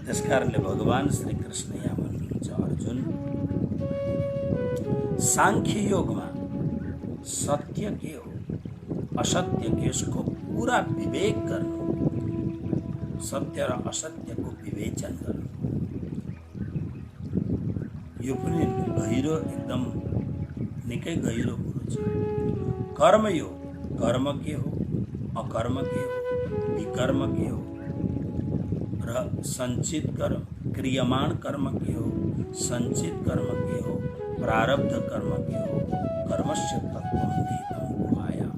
त्यसकारणले भगवान श्री कृष्ण यहाँ भन्नुहुन्छ, अर्जुन सांख्य योगमा सत्य के हो असत्य के उसको पूरा विवेक गर्नु, सत्य र असत्यको विवेचन गर्नु, यो पनि गहिरो, एकदम निकै गहिरो कुरो छ। कर्मयोग, कर्म के हो, अकर्म के हो, विकर्म के हो र संचित कर्म, क्रियमाण कर्म के हो, संचित कर्म के हो, प्रारब्ध कर्म के हो, कर्मस्य तत्त्वं निहितं गुहायां,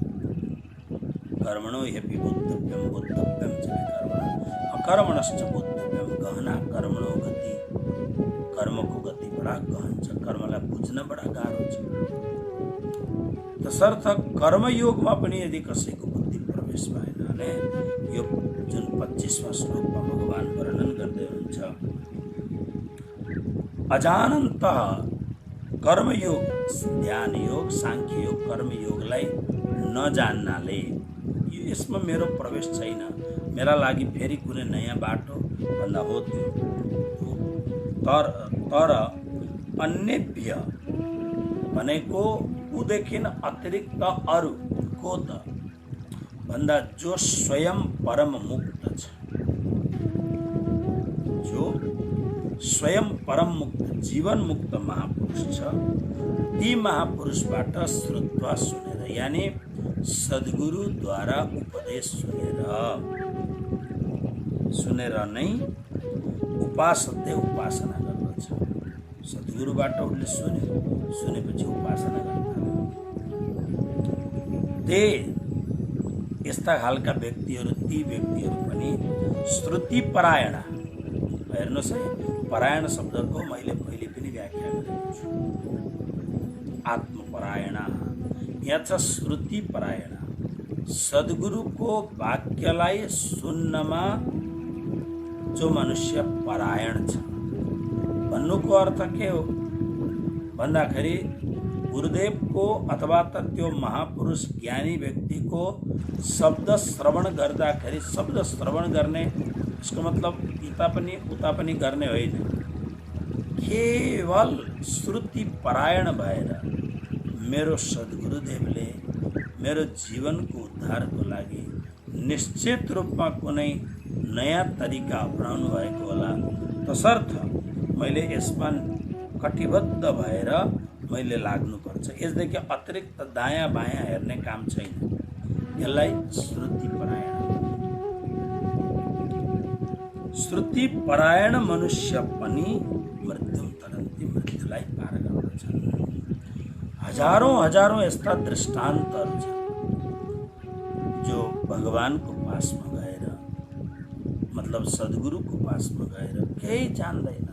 कर्मणो ह्यपि बोद्धव्यं बोद्धव्यं च विकर्मणः, अकर्मणश्च बोद्धव्यं गहना कर्मणो गति, कर्मको गति बडा गहन छ, कर्मलाई बुझ्न बडा गाह्रो छ। तसर्थ कर्मयोगमा पनि यदि कसैको बुद्धि प्रवेश भएन भने यो जुन 25वां श्लोकमा भगवान वर्णन गर्दै हुनुहुन्छ, अजानन्तः कर्मयोग, ध्यान योग, सांख्य योग, कर्मयोगलाई नजान्नाले यसमा मेरो प्रवेश छैन, मेरा लागि फेरि कुनै नयाँ बाटो भन्दा हो त्यो। तर अन्यभ्य भनेको उदेखि अतिरिक्त अरू को त भन्दा जो स्वयं परम मुक्त छ, जो स्वयं परम मुक्त जीवन मुक्त महापुरुष छ, ती महापुरुषबाट श्रुत्वा सुनेर, यानी सद्गुरुद्वारा उपदेश सुनेर नै उपासना गर्दछ। सद्गुरुबाट उसले सुनेपछि उपासना गर्छ। ते यस्ता खालका व्यक्तिहरू, ती व्यक्तिहरू पनि श्रुति परायण, हेर्नुहोस् है, परायण शब्दको मैले पहिले पनि व्याख्या गरेको छु। आत्मपरायण, यहाँ छ श्रुति परायण, सद्गुरुको वाक्यलाई सुन्नमा जो मनुष्य परायण छ। भन्नुको अर्थ के हो भन्दाखेरि गुरुदेवको अथवा त त्यो महापुरुष ज्ञानी व्यक्तिको शब्द श्रवण गर्दाखेरि, शब्द श्रवण गर्ने यसको मतलब यता पनि उता पनि गर्ने होइन, केवल श्रुति परायण भएर मेरो सद्गुरुदेवले मेरो जीवनको उद्धारको लागि निश्चित रूपमा कुनै नयाँ तरिका अपनाउनु भएको होला। तसर्थ मैले यसमा कटिबद्ध भएर मैले लाग्नुपर्छ। यसदेखि अतिरिक्त दायाँ बायाँ हेर्ने काम छैन। यसलाई श्रुति परायण। श्रुति परायण मनुष्य पनि मृत्यु तरन्ती, मृत्युलाई पार गर्दछन्। हजारौं हजारौं यस्ता दृष्टान्तहरू छन् जो भगवानको पासमा गएर, मतलब सद्गुरुको पासमा गएर केही जान्दैन,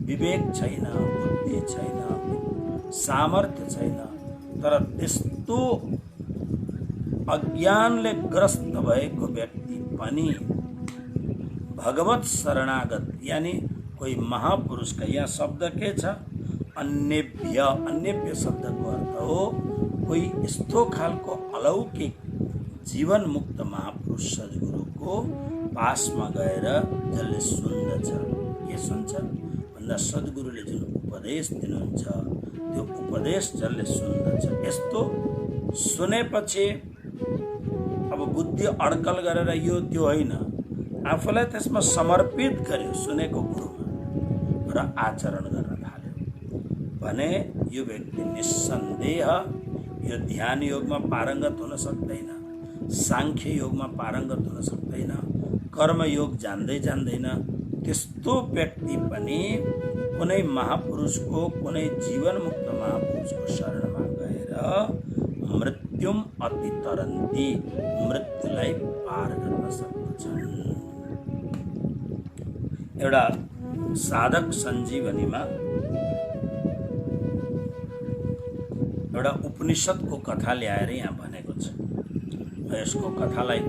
विवेक छैन, बुद्धि छैन, सामर्थ्य छैन, तर त्यस्तो अज्ञानले ग्रस्त भएको व्यक्ति पनि भगवत शरणागत, यानी कोही महापुरुषका, यहाँ शब्द के छ, अन्यभ्य, अन्यभ्य शब्दको अर्थ हो कोही यस्तो खालको अलौकिक जीवन मुक्त महापुरुष सद्गुरुको पासमा गएर जसले सुन्दछ। के सुन्छ भन्दा सद्गुरुले जुन उपदेश दिनुहुन्छ त्यो उपदेश जसले सुन्दछ। यस्तो सुनेपछि अब बुद्धि अड्कल गरेर यो त्यो होइन, आफूलाई त्यसमा समर्पित गर्यो सुनेको कुरोमा र आचरण गर्न थाल्यो भने यो व्यक्ति निस्सन्देह यो ध्यान योगमा पारङ्गत हुन सक्दैन, सांख्य योगमा पारङ्गत हुन सक्दैन, कर्म योग जान्दै जान्दैन। त्यस्तो व्यक्ति पनि कुनै महापुरुषको, कुनै जीवन मुक्त महापुरुषको शरणमा गएर मृत्युम अतितरन्ती, मृत्युलाई पार गर्न सक्दछन्। एउटा साधक सञ्जीवनीमा एउटा उपनिषदको कथा ल्याएर यहाँ भनेको छ। यसको कथालाई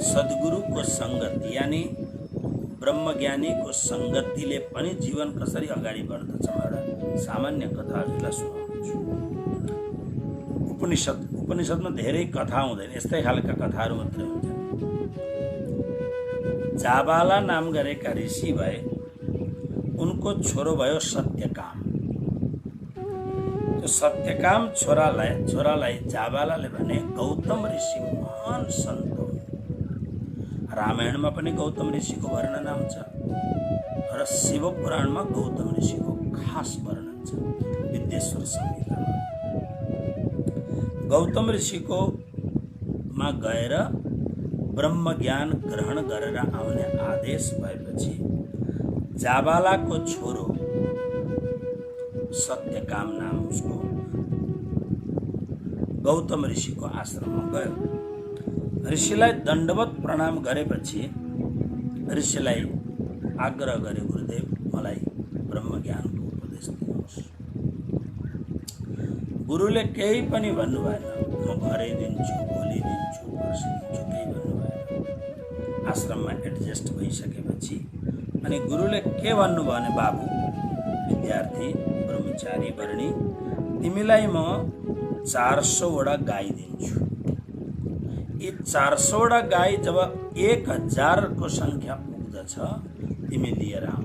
सद्गुरुको सङ्गति, यानी ब्रह्मज्ञानीको सङ्गतिले पनि जीवन कसरी अगाडि बढ्दछ, एउटा सामान्य कथाहरूलाई सुनाउँछु। उपनिषदमा धेरै कथा हुँदैन, यस्तै खालका कथाहरू मात्रै हुन्छन्। जाबाला नाम गरेका ऋषि भए, उनको छोरो भयो सत्यकाम। त्यो सत्यकाम छोरालाई जाबालाले भने गौतम ऋषि महान सन्त हुन्। रामायणमा पनि गौतम ऋषिको वर्णन आउँछ र शिवपुराणमा गौतम ऋषिको खास वर्णन छ विद्येश्वर संहितामा। गौतम ऋषिको मा गएर ब्रह्मज्ञान ग्रहण गरेर आउने आदेश भएपछि जाबालाको छोरो सत्यकाम नाम उसको गौतम ऋषिको आश्रममा गयो। ऋषिलाई दण्डवत प्रणाम गरेपछि ऋषिलाई आग्रह गरे, गुरुदेव मलाई ब्रह्मज्ञानको उपदेश दिनुहोस्। गुरुले केही पनि भन्नु भएन, म भरे दिन्छु, भोलि दिन्छु, पर्सि दिन्छु, केही भन्नु भएन। आश्रममा एडजस्ट भइसकेपछि अनि गुरुले के भन्नु भने, बाबु विद्यार्थी ब्रह्मचारी वर्णी, तिमीलाई म 400वटा गाई दिन्छु। यी 400वटा गाई जब 1000 को संख्या पुग्दछ तिमी लिएर आऊ।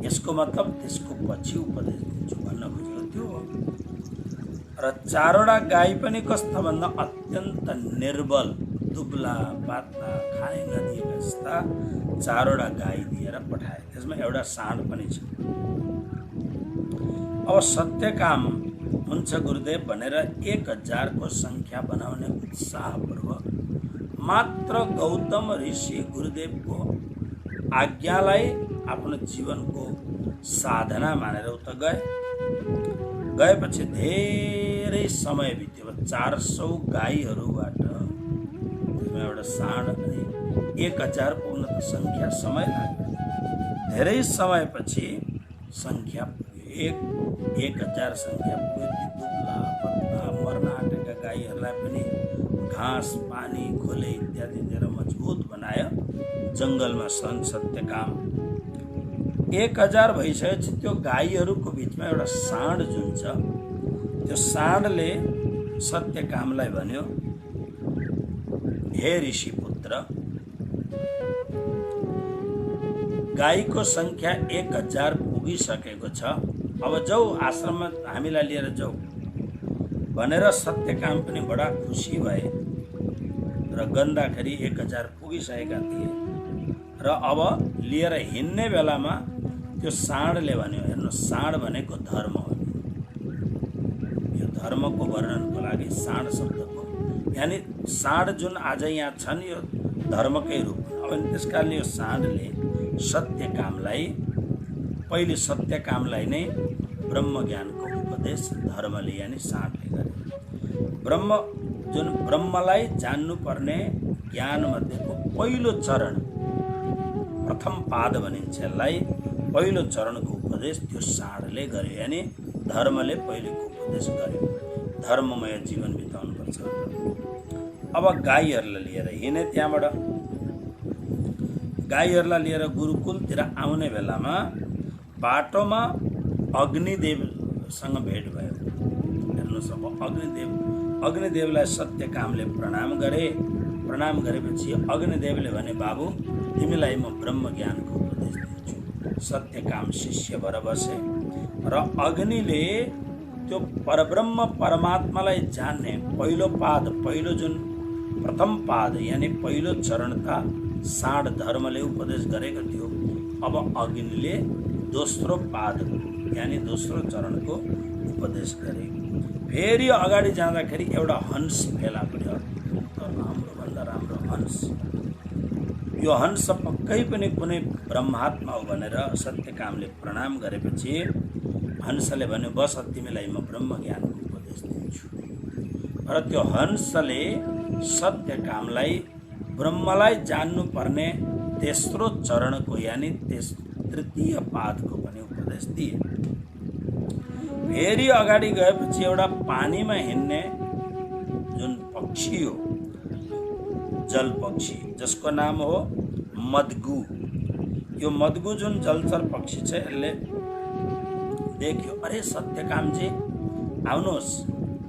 यसको मतलब त्यसको पछि उपदेश दिन्छु भन्न खोजेको त्यो हो। र 4वटा गाई पनि कस्ता भन्दा अत्यन्त निर्बल, दुब्ला पातला, खाने नदिएका जस्ता 4वटा गाई दिएर पठाए। त्यसमा एउटा साँड पनि छ। अब सत्यकाम हुन्छ गुरुदेव भनेर 1000 को संख्या बनाउने उत्साहपूर्वक मात्र गौतम ऋषि गुरुदेवको आज्ञालाई आफ्नो जीवनको साधना मानेर उता गएपछि धेरै समय बित्यो। 400 गाईहरूबाट त्यसमा एउटा साँड अनि 1000 पुग्न त संख्या समय लाग्यो। धेरै समयपछि संख्या 1000 संख्या पुग्यो। दुब्ला पत्ला मर्न आँटेका गाईहरूलाई पनि घाँस पानी खोले इत्यादि दिएर मजबुत बनायो। जङ्गलमा सत्यकाम 1000 भइसकेपछि त्यो गाईहरूको बिचमा एउटा साँड जुन छ, त्यो साँडले सत्यकामलाई भन्यो, हे ऋषि पुत्र, गाईको संख्या 1000 पुगिसकेको छ, अब जाऊ आश्रममा हामीलाई लिएर जाऊ भनेर सत्यकाम पनि बडा खुसी भए र गन्दाखेरि 1000 पुगिसकेका थिए र अब लिएर हिँड्ने बेलामा त्यो साँडले भन्यो, हेर्नु साँड भनेको धर्म हो। यो धर्मको वर्णनको लागि साँड शब्दको, यानी साँड जुन आज यहाँ छन् यो धर्मकै रूप। अब त्यसकारणले यो साँडले सत्य कामलाई पहिले सत्य कामलाई नै ब्रह्म ज्ञानको उपदेश धर्मले यानि साँडले गरे। ब्रह्मलाई जान्नुपर्ने ज्ञान मध्येको पहिलो चरण, प्रथम पाद भनिन्छ यसलाई, पहिलो चरणको उपदेश त्यो साँडले गर्यो, यानि धर्मले पहिलेको उपदेश गर्यो। धर्ममय जीवन बिताउनुपर्छ। अब गाईहरूलाई लिएर हिँडे। त्यहाँबाट गाईहरूलाई लिएर गुरुकुलतिर आउने बेलामा बाटोमा अग्निदेवसँग भेट भयो। हेर्नुहोस्, अब अग्निदेवलाई सत्यकामले प्रणाम गरे। प्रणाम गरेपछि अग्निदेवले भने, बाबु तिमीलाई म ब्रह्म ज्ञानको उपदेश दिन्छु। सत्यकाम शिष्य भएर बसे र अग्निले त्यो परब्रह्म परमात्मालाई जान्ने पहिलो पाद, पहिलो जुन प्रथम पाद यानि पहिलो चरण त साँड धर्मले उपदेश गरेको थियो। अब अग्निले दोस्रो पाद यानि दोस्रो चरणको उपदेश गरे। फेरि अगाडि जाँदाखेरि एउटा हंस फेला पर्यो, राम्रोभन्दा राम्रो हंस। यो हंस पक्कै पनि कुनै ब्रह्मात्मा हो भनेर सत्यकामले प्रणाम गरेपछि हंसले भन्यो, बस तिमीलाई म ब्रह्म ज्ञानको उपदेश दिन्छु। र त्यो हंसले सत्यकामलाई ब्रह्मलाई जान्नुपर्ने तेस्रो चरणको यानि तृतीय पादको पनि उपदेश दिए। फेरि अगाडि गएपछि एउटा पानीमा हिँड्ने जुन पक्षी हो, जल पक्षी, जसको नाम हो मदगु। यो मदगु जुन जलचर पक्षी छ, यसले देख्यो, अरे सत्यकामजी आउनुहोस्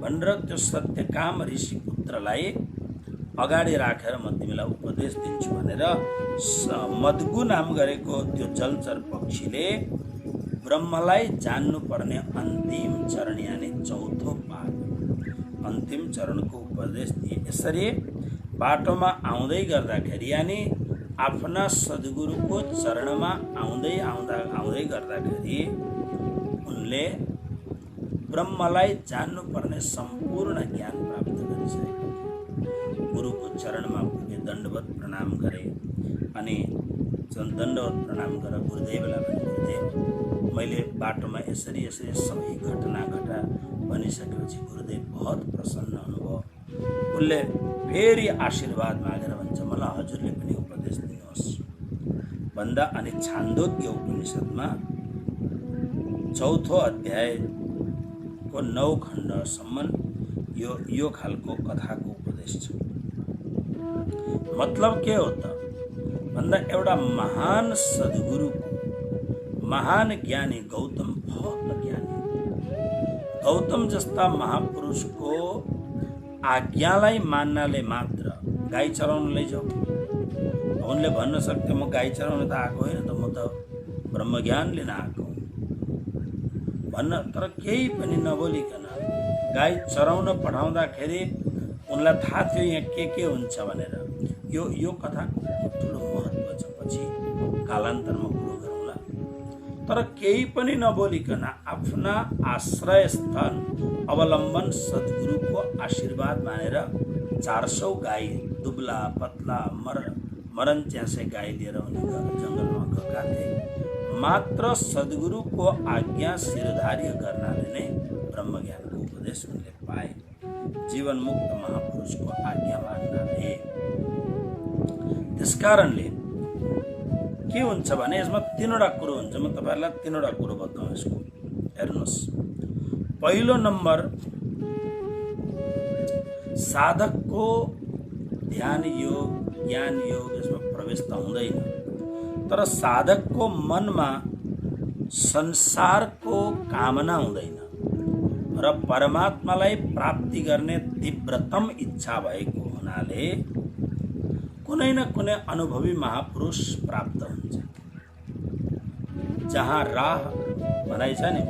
भनेर त्यो सत्यकाम ऋषि पुत्रलाई अगाडि राखेर म तिमीलाई उपदेश दिन्छु भनेर मदगु नाम गरेको त्यो जलचर पक्षीले ब्रह्मलाई जान्नुपर्ने अन्तिम चरण यानि चौथो पाद, अन्तिम चरणको उपदेश दिए। यसरी बाटोमा आउँदै गर्दाखेरि यानि आफ्ना सद्गुरुको चरणमा आउँदै गर्दाखेरि उनले ब्रह्मलाई जान्नुपर्ने सम्पूर्ण ज्ञान प्राप्त गरिसके। गुरुको चरणमा पुगे, दण्डवत प्रणाम गरे अनि दण्डवत प्रणाम गरेर गुरुदेवलाई भने, गुरुदेव मैले बाटोमा यसरी सबै घटना भनिसकेपछि गुरुदेव बहुत प्रसन्न हुनुभयो। उसले फेरि आशीर्वाद मागेर भन्छ, मलाई हजुरले पनि उपदेश दिनुहोस् भन्दा अनि छान्दोग्य उपनिषदमा चौथो अध्यायको 9 खण्डसम्म यो खालको कथाको उपदेश छ। मतलब के हो त भन्दा एउटा महान सद्गुरु, महान ज्ञानी गौतम, बहुत ज्ञानी गौतम जस्ता महापुरुषको आज्ञालाई मान्नाले मात्र गाई चराउन लैजाऊ। उनले भन्न सक्थे, म गाई चराउन त आएको होइन त, म त ब्रह्मज्ञान लिन आएको भन्न, तर केही पनि नबोलिकन गाई चराउन पठाउँदाखेरि उनलाई थाहा थियो यहाँ के हुन्छ भनेर। यो कथाको ठुलो महत्त्व छ, पछि कालान्तरमा कुरो गरौँला। तर केही पनि नबोलिकन आफ्ना आश्रय स्थान अवलम्बन सद्गुरुको आशीर्वाद मानेर 400 गाई, दुब्ला पतला मरण च्यासे गाई लिएर उनी जङ्गलमा गएका थिए। मात्र सद्गुरुको आज्ञा शिरधार्य गर्नाले नै ब्रह्मज्ञानको उपदेश उनले पाए। जीवनमुक्त महापुरुषको आज्ञा मान्नाले। त्यसकारणले के हुन्छ भने यसमा 3वटा कुरो हुन्छ। म तपाईहरुलाई 3वटा कुरो बताउँ यसको। हेर्नुहोस्, पहिलो नम्बर, साधकको ध्यान योग, ज्ञान योग यसमा प्रवेश त हुँदैन, तर साधकको मनमा संसारको कामना हुँदैन र परमात्मालाई प्राप्ति गर्ने तीव्रतम इच्छा भएको हुनाले कुनै न कुनै अनुभवी महापुरुष प्राप्त हुन्छ। जहाँ राह भनाइ छ नि,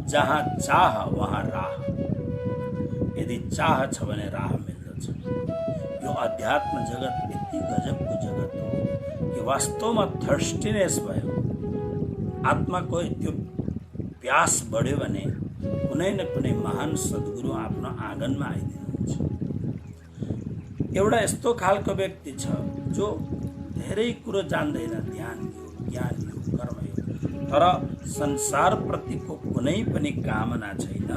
जहाँ चाह वहाँ राह। यदि चाह छ भने राह मिल्दछ। यो अध्यात्म जगत यति गजबको जगत हो कि वास्तवमा थर्स्टिनेस भयो, आत्माको त्यो प्यास बढ्यो भने कुनै न कुनै महान सद्गुरु आफ्नो आँगनमा आइदिनुहुन्छ। एउटा यस्तो खालको व्यक्ति छ जो धेरै कुरो जान्दैन, ध्यान योग ज्ञान योग कर्म योग। तर संसार प्रतिको कुनै पनि कामना छैन,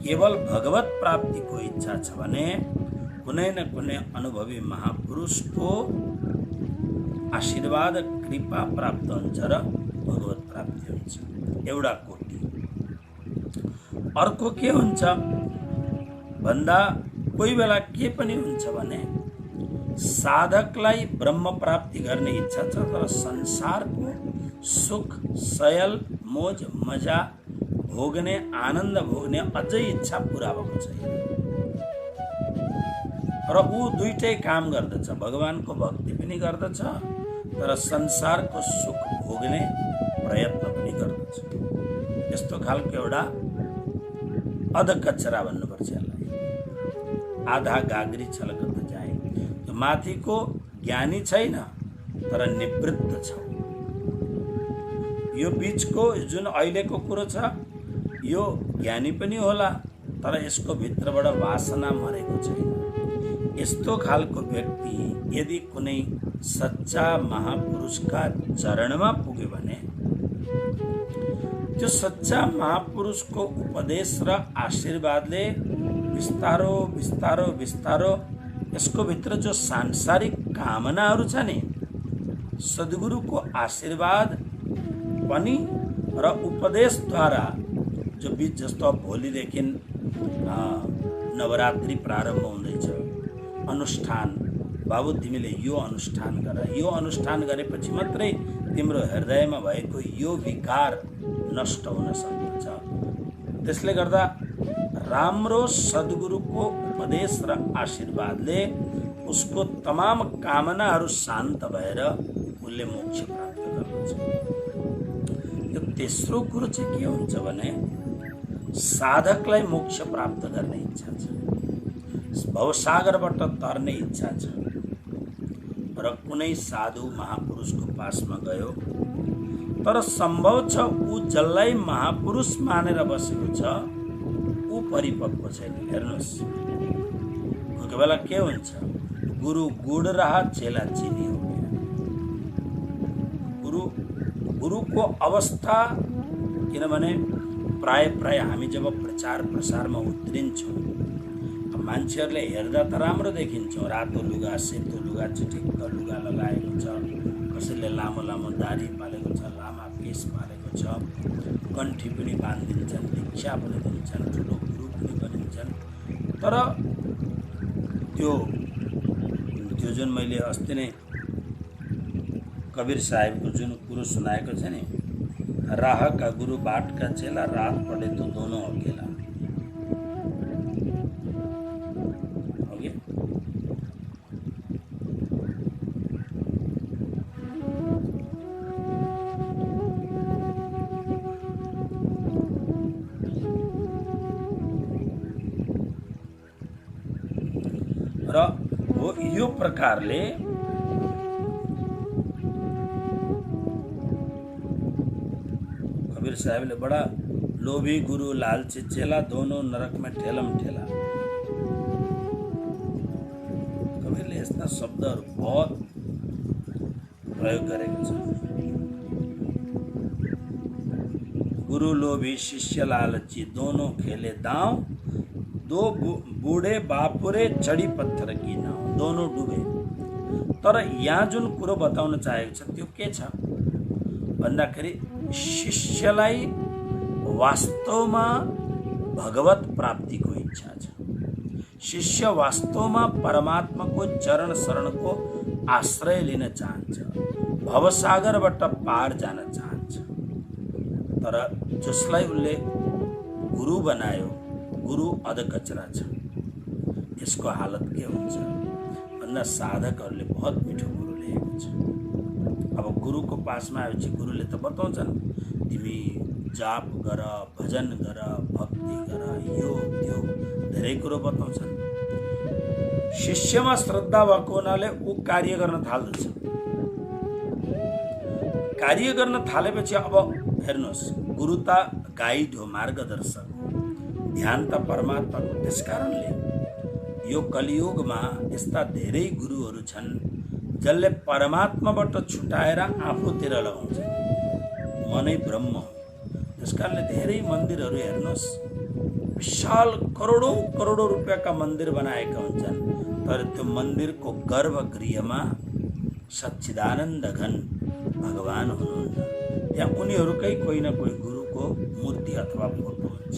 केवल भगवत प्राप्तिको इच्छा छ भने कुनै न कुनै अनुभवी महापुरुषको आशीर्वाद कृपा प्राप्त हुन्छ र भगवत प्राप्ति हुन्छ। एउटा कोटि। अर्को के हुन्छ भन्दा कोही बेला के पनि हुन्छ भने साधकलाई ब्रह्म प्राप्ति गर्ने इच्छा छ, तर संसारको सुख सयल मोज मजा भोग्ने आनन्द भोग्ने अझै इच्छा पुरा भएको छैन र ऊ दुईटै काम गर्दछ, भगवानको भक्ति पनि गर्दछ तर संसारको सुख भोग्ने प्रयत्न पनि गर्दछ। यस्तो खालको एउटा अधकचरा भन्नुपर्छ यसलाई। आधा गाग्री छलकत जाए। त्यो माथिको ज्ञानी छैन तर निवृत्त छ। यो बीचको जुन अहिलेको कुरो छ यो ज्ञानी पनि होला तर यसको भित्रबाट वासना मरेको छैन। यस्तो खालको व्यक्ति यदि कुनै सच्चा महापुरुषका चरणमा पुग्यो भने त्यो सच्चा महापुरुषको उपदेश र आशीर्वादले बिस्तारो बिस्तारो बिस्तारो यसको भित्र जो सांसारिक कामनाहरू छ नि, सद्गुरुको आशीर्वाद पनि र उपदेशद्वारा जो बीच जस्तो भोलिदेखि नवरात्रि प्रारम्भ हुँदैछ, अनुष्ठान बाबु तिमीले यो अनुष्ठान गर, यो अनुष्ठान गरेपछि मात्रै तिम्रो हृदयमा भएको यो विकार नष्ट हुन सक्छ। त्यसले गर्दा राम्रो सद्गुरुको उपदेश र आशीर्वादले उसको तमाम कामनाहरू शान्त भएर उसले मोक्ष प्राप्त गर्दछ। यो तेस्रो कुरो चाहिँ के हुन्छ भने साधकलाई मोक्ष प्राप्त गर्ने इच्छा छ, भवसागरबाट तर्ने इच्छा छ र कुनै साधु महापुरुषको पासमा गयो तर सम्भव छ ऊ जसलाई महापुरुष मानेर बसेको छ ऊ परिपक्व छैन। हेर्नुहोस् कोही बेला के हुन्छ, गुरु गुड़ रहा चेला चिनी हो गया। गुरुको अवस्था, किनभने प्राय हामी जब प्रचार प्रसारमा उत्रिन्छौँ मान्छेहरूले हेर्दा त राम्रो देखिन्छौँ, रातो लुगा सेतो लुगा चिटिक्क लुगा लगाएको छ, कसैले लामो लामो दाढी पालेको छ, लामा केस पालेको छ, कण्ठी पनि बाँधिदिन्छन्, दीक्षा पनि दिन्छन्, ठुलो गुरु पनि बनिन्छन्। तर त्यो जुन मैले अस्ति नै कबीर साहेबको जुन कुरो सुनाएको छ नि, राह का गुरु बाट का चेला, रात पड़े तो दोनों अकेला। र हो यो प्रकारले कबीर साहबले बड़ा लोभी गुरु लालची चेला, दोनों नरक में ठेलम ठेला। कबीरले यस्ता शब्दहरू बहुत प्रयोग गरेको छ। गुरु लोभी शिष्य लालची, दोनों खेले दांव, दो बूढ़े बापुरे चढी पत्थर की नाव, दोनों डुबे। तर यहाँ जुन कुरो बताउन चाहेको छ त्यो के छ भन्दाखेरि शिष्यलाई वास्तवमा भगवत प्राप्तिको इच्छा छ। शिष्य वास्तवमा परमात्माको चरण शरणको आश्रय लिन चाहन्छ, भवसागरबाट पार जान चाहन्छ। तर जसलाई उसले गुरु बनायो, गुरु अधकचरा छ। यसको हालत के हुन्छ भन्दा साधकहरूले बहुत मिठो गुरु लिएको छ। अब गुरुको पासमा आएपछि गुरुले त बताउँछन् तिमी जाप गर, भजन गर, भक्ति गर, यो त्यो धेरै कुरो बताउँछन्। शिष्यमा श्रद्धा भएको हुनाले ऊ कार्य गर्न थाल्दछ। कार्य गर्न थालेपछि अब हेर्नुहोस्, गुरु त गाइड हो, मार्गदर्शक हो, ध्यान त परमात्माको। त्यसकारणले यो कलियुगमा यस्ता धेरै गुरुहरू छन् जसले परमात्माबाट छुटाएर आफूतिर लगाउँछ, मनै ब्रह्म हो। त्यस कारणले धेरै मन्दिरहरू हेर्नुहोस्, विशाल करोडौँ करोडौँ रुपियाँका मन्दिर बनाएका हुन्छन्, तर त्यो मन्दिरको गर्भगृहमा सच्चिदानन्द घन भगवान हुनुहुन्छ। त्यहाँ उनीहरूकै कोही न कोही गुरुको मूर्ति अथवा फोटो हुन्छ।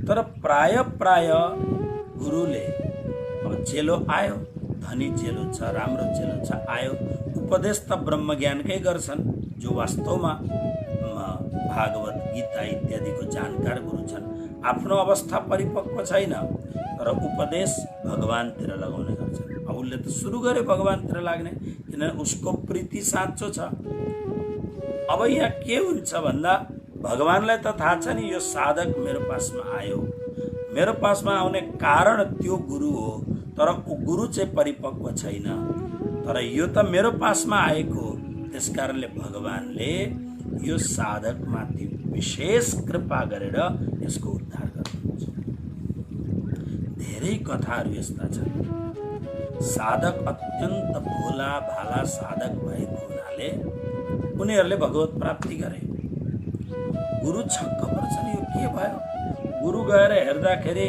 तर प्राय गुरुले, अब चेलो आयो, धनी चेलो छ, राम्रो चेलो छ, आयो, उपदेश त ब्रह्मज्ञानकै गर्छन्, जो वास्तवमा भागवत गीता इत्यादिको जानकार गुरु छन्। आफ्नो अवस्था परिपक्व छैन, तर उपदेश भगवानतिर लगाउने गर्छन्। अब उसले त सुरु गरे भगवानतिर लाग्ने, किनभने उसको प्रीति साँचो छ। अब यहाँ के हुन्छ भन्दा, भगवानलाई त थाहा छ नि यो साधक मेरो पासमा आयो, मेरो पासमा आउने कारण त्यो गुरु हो, तर ऊ गुरु चाहिँ परिपक्व छैन, तर यो त मेरो पासमा आएको, त्यस कारणले भगवानले यो साधकमाथि विशेष कृपा गरेर यसको उद्धार गर्नुहुन्छ। धेरै कथाहरू यस्ता छन्। साधक अत्यन्त भोला भाला साधक भएको हुनाले उनीहरूले भगवत प्राप्ति गरे। गुरु छक्क पर्छन्, यो के भयो? गुरु गएर हेर्दाखेरि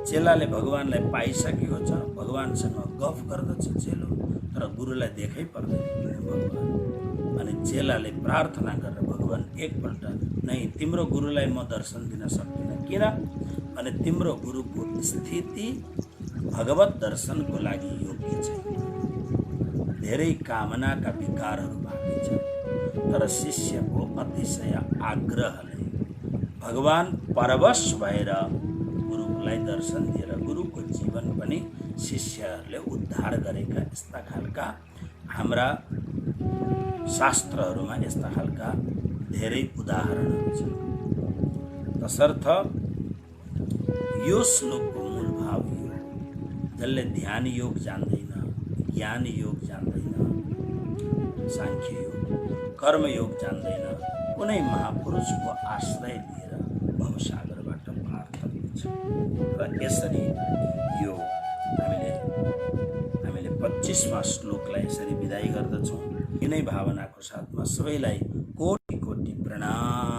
चेलाले भगवानलाई पाइसकेको छ, भगवानसँग गफ गर्दछ चेलो, तर गुरुलाई देखै पर्दैन भगवान। अनि चेलाले प्रार्थना गरेर, भगवान एकपल्ट नै तिम्रो गुरुलाई म दर्शन दिन सक्दिनँ, किन भने तिम्रो गुरुको स्थिति भगवत दर्शनको लागि योग्य छैन, धेरै कामनाका विकारहरू बाँकी छन्। तर शिष्यको अतिशय आग्रहले भगवान परवश भएर गुरुलाई दर्शन दिएर गुरुको जीवन पनि शिष्यहरूले उद्धार गरेका यस्ता खालका हाम्रा शास्त्रहरूमा यस्ता खालका धेरै उदाहरणहरू छन्। तसर्थ यो श्लोकको मूल भाव यो, जसले ध्यान योग जान्दैन, ज्ञान योग जान्दैन, सांख्य योग, कर्म योग जान्दैन, कुनै महापुरुषको आश्रय लिएर भवसागरबाट पार तर्छ। र यसरी यो हामीले 25वां श्लोकलाई यसरी विदाई गर्दछौँ। यिनै भावनाको साथमा सबैलाई कोटि कोटि प्रणाम।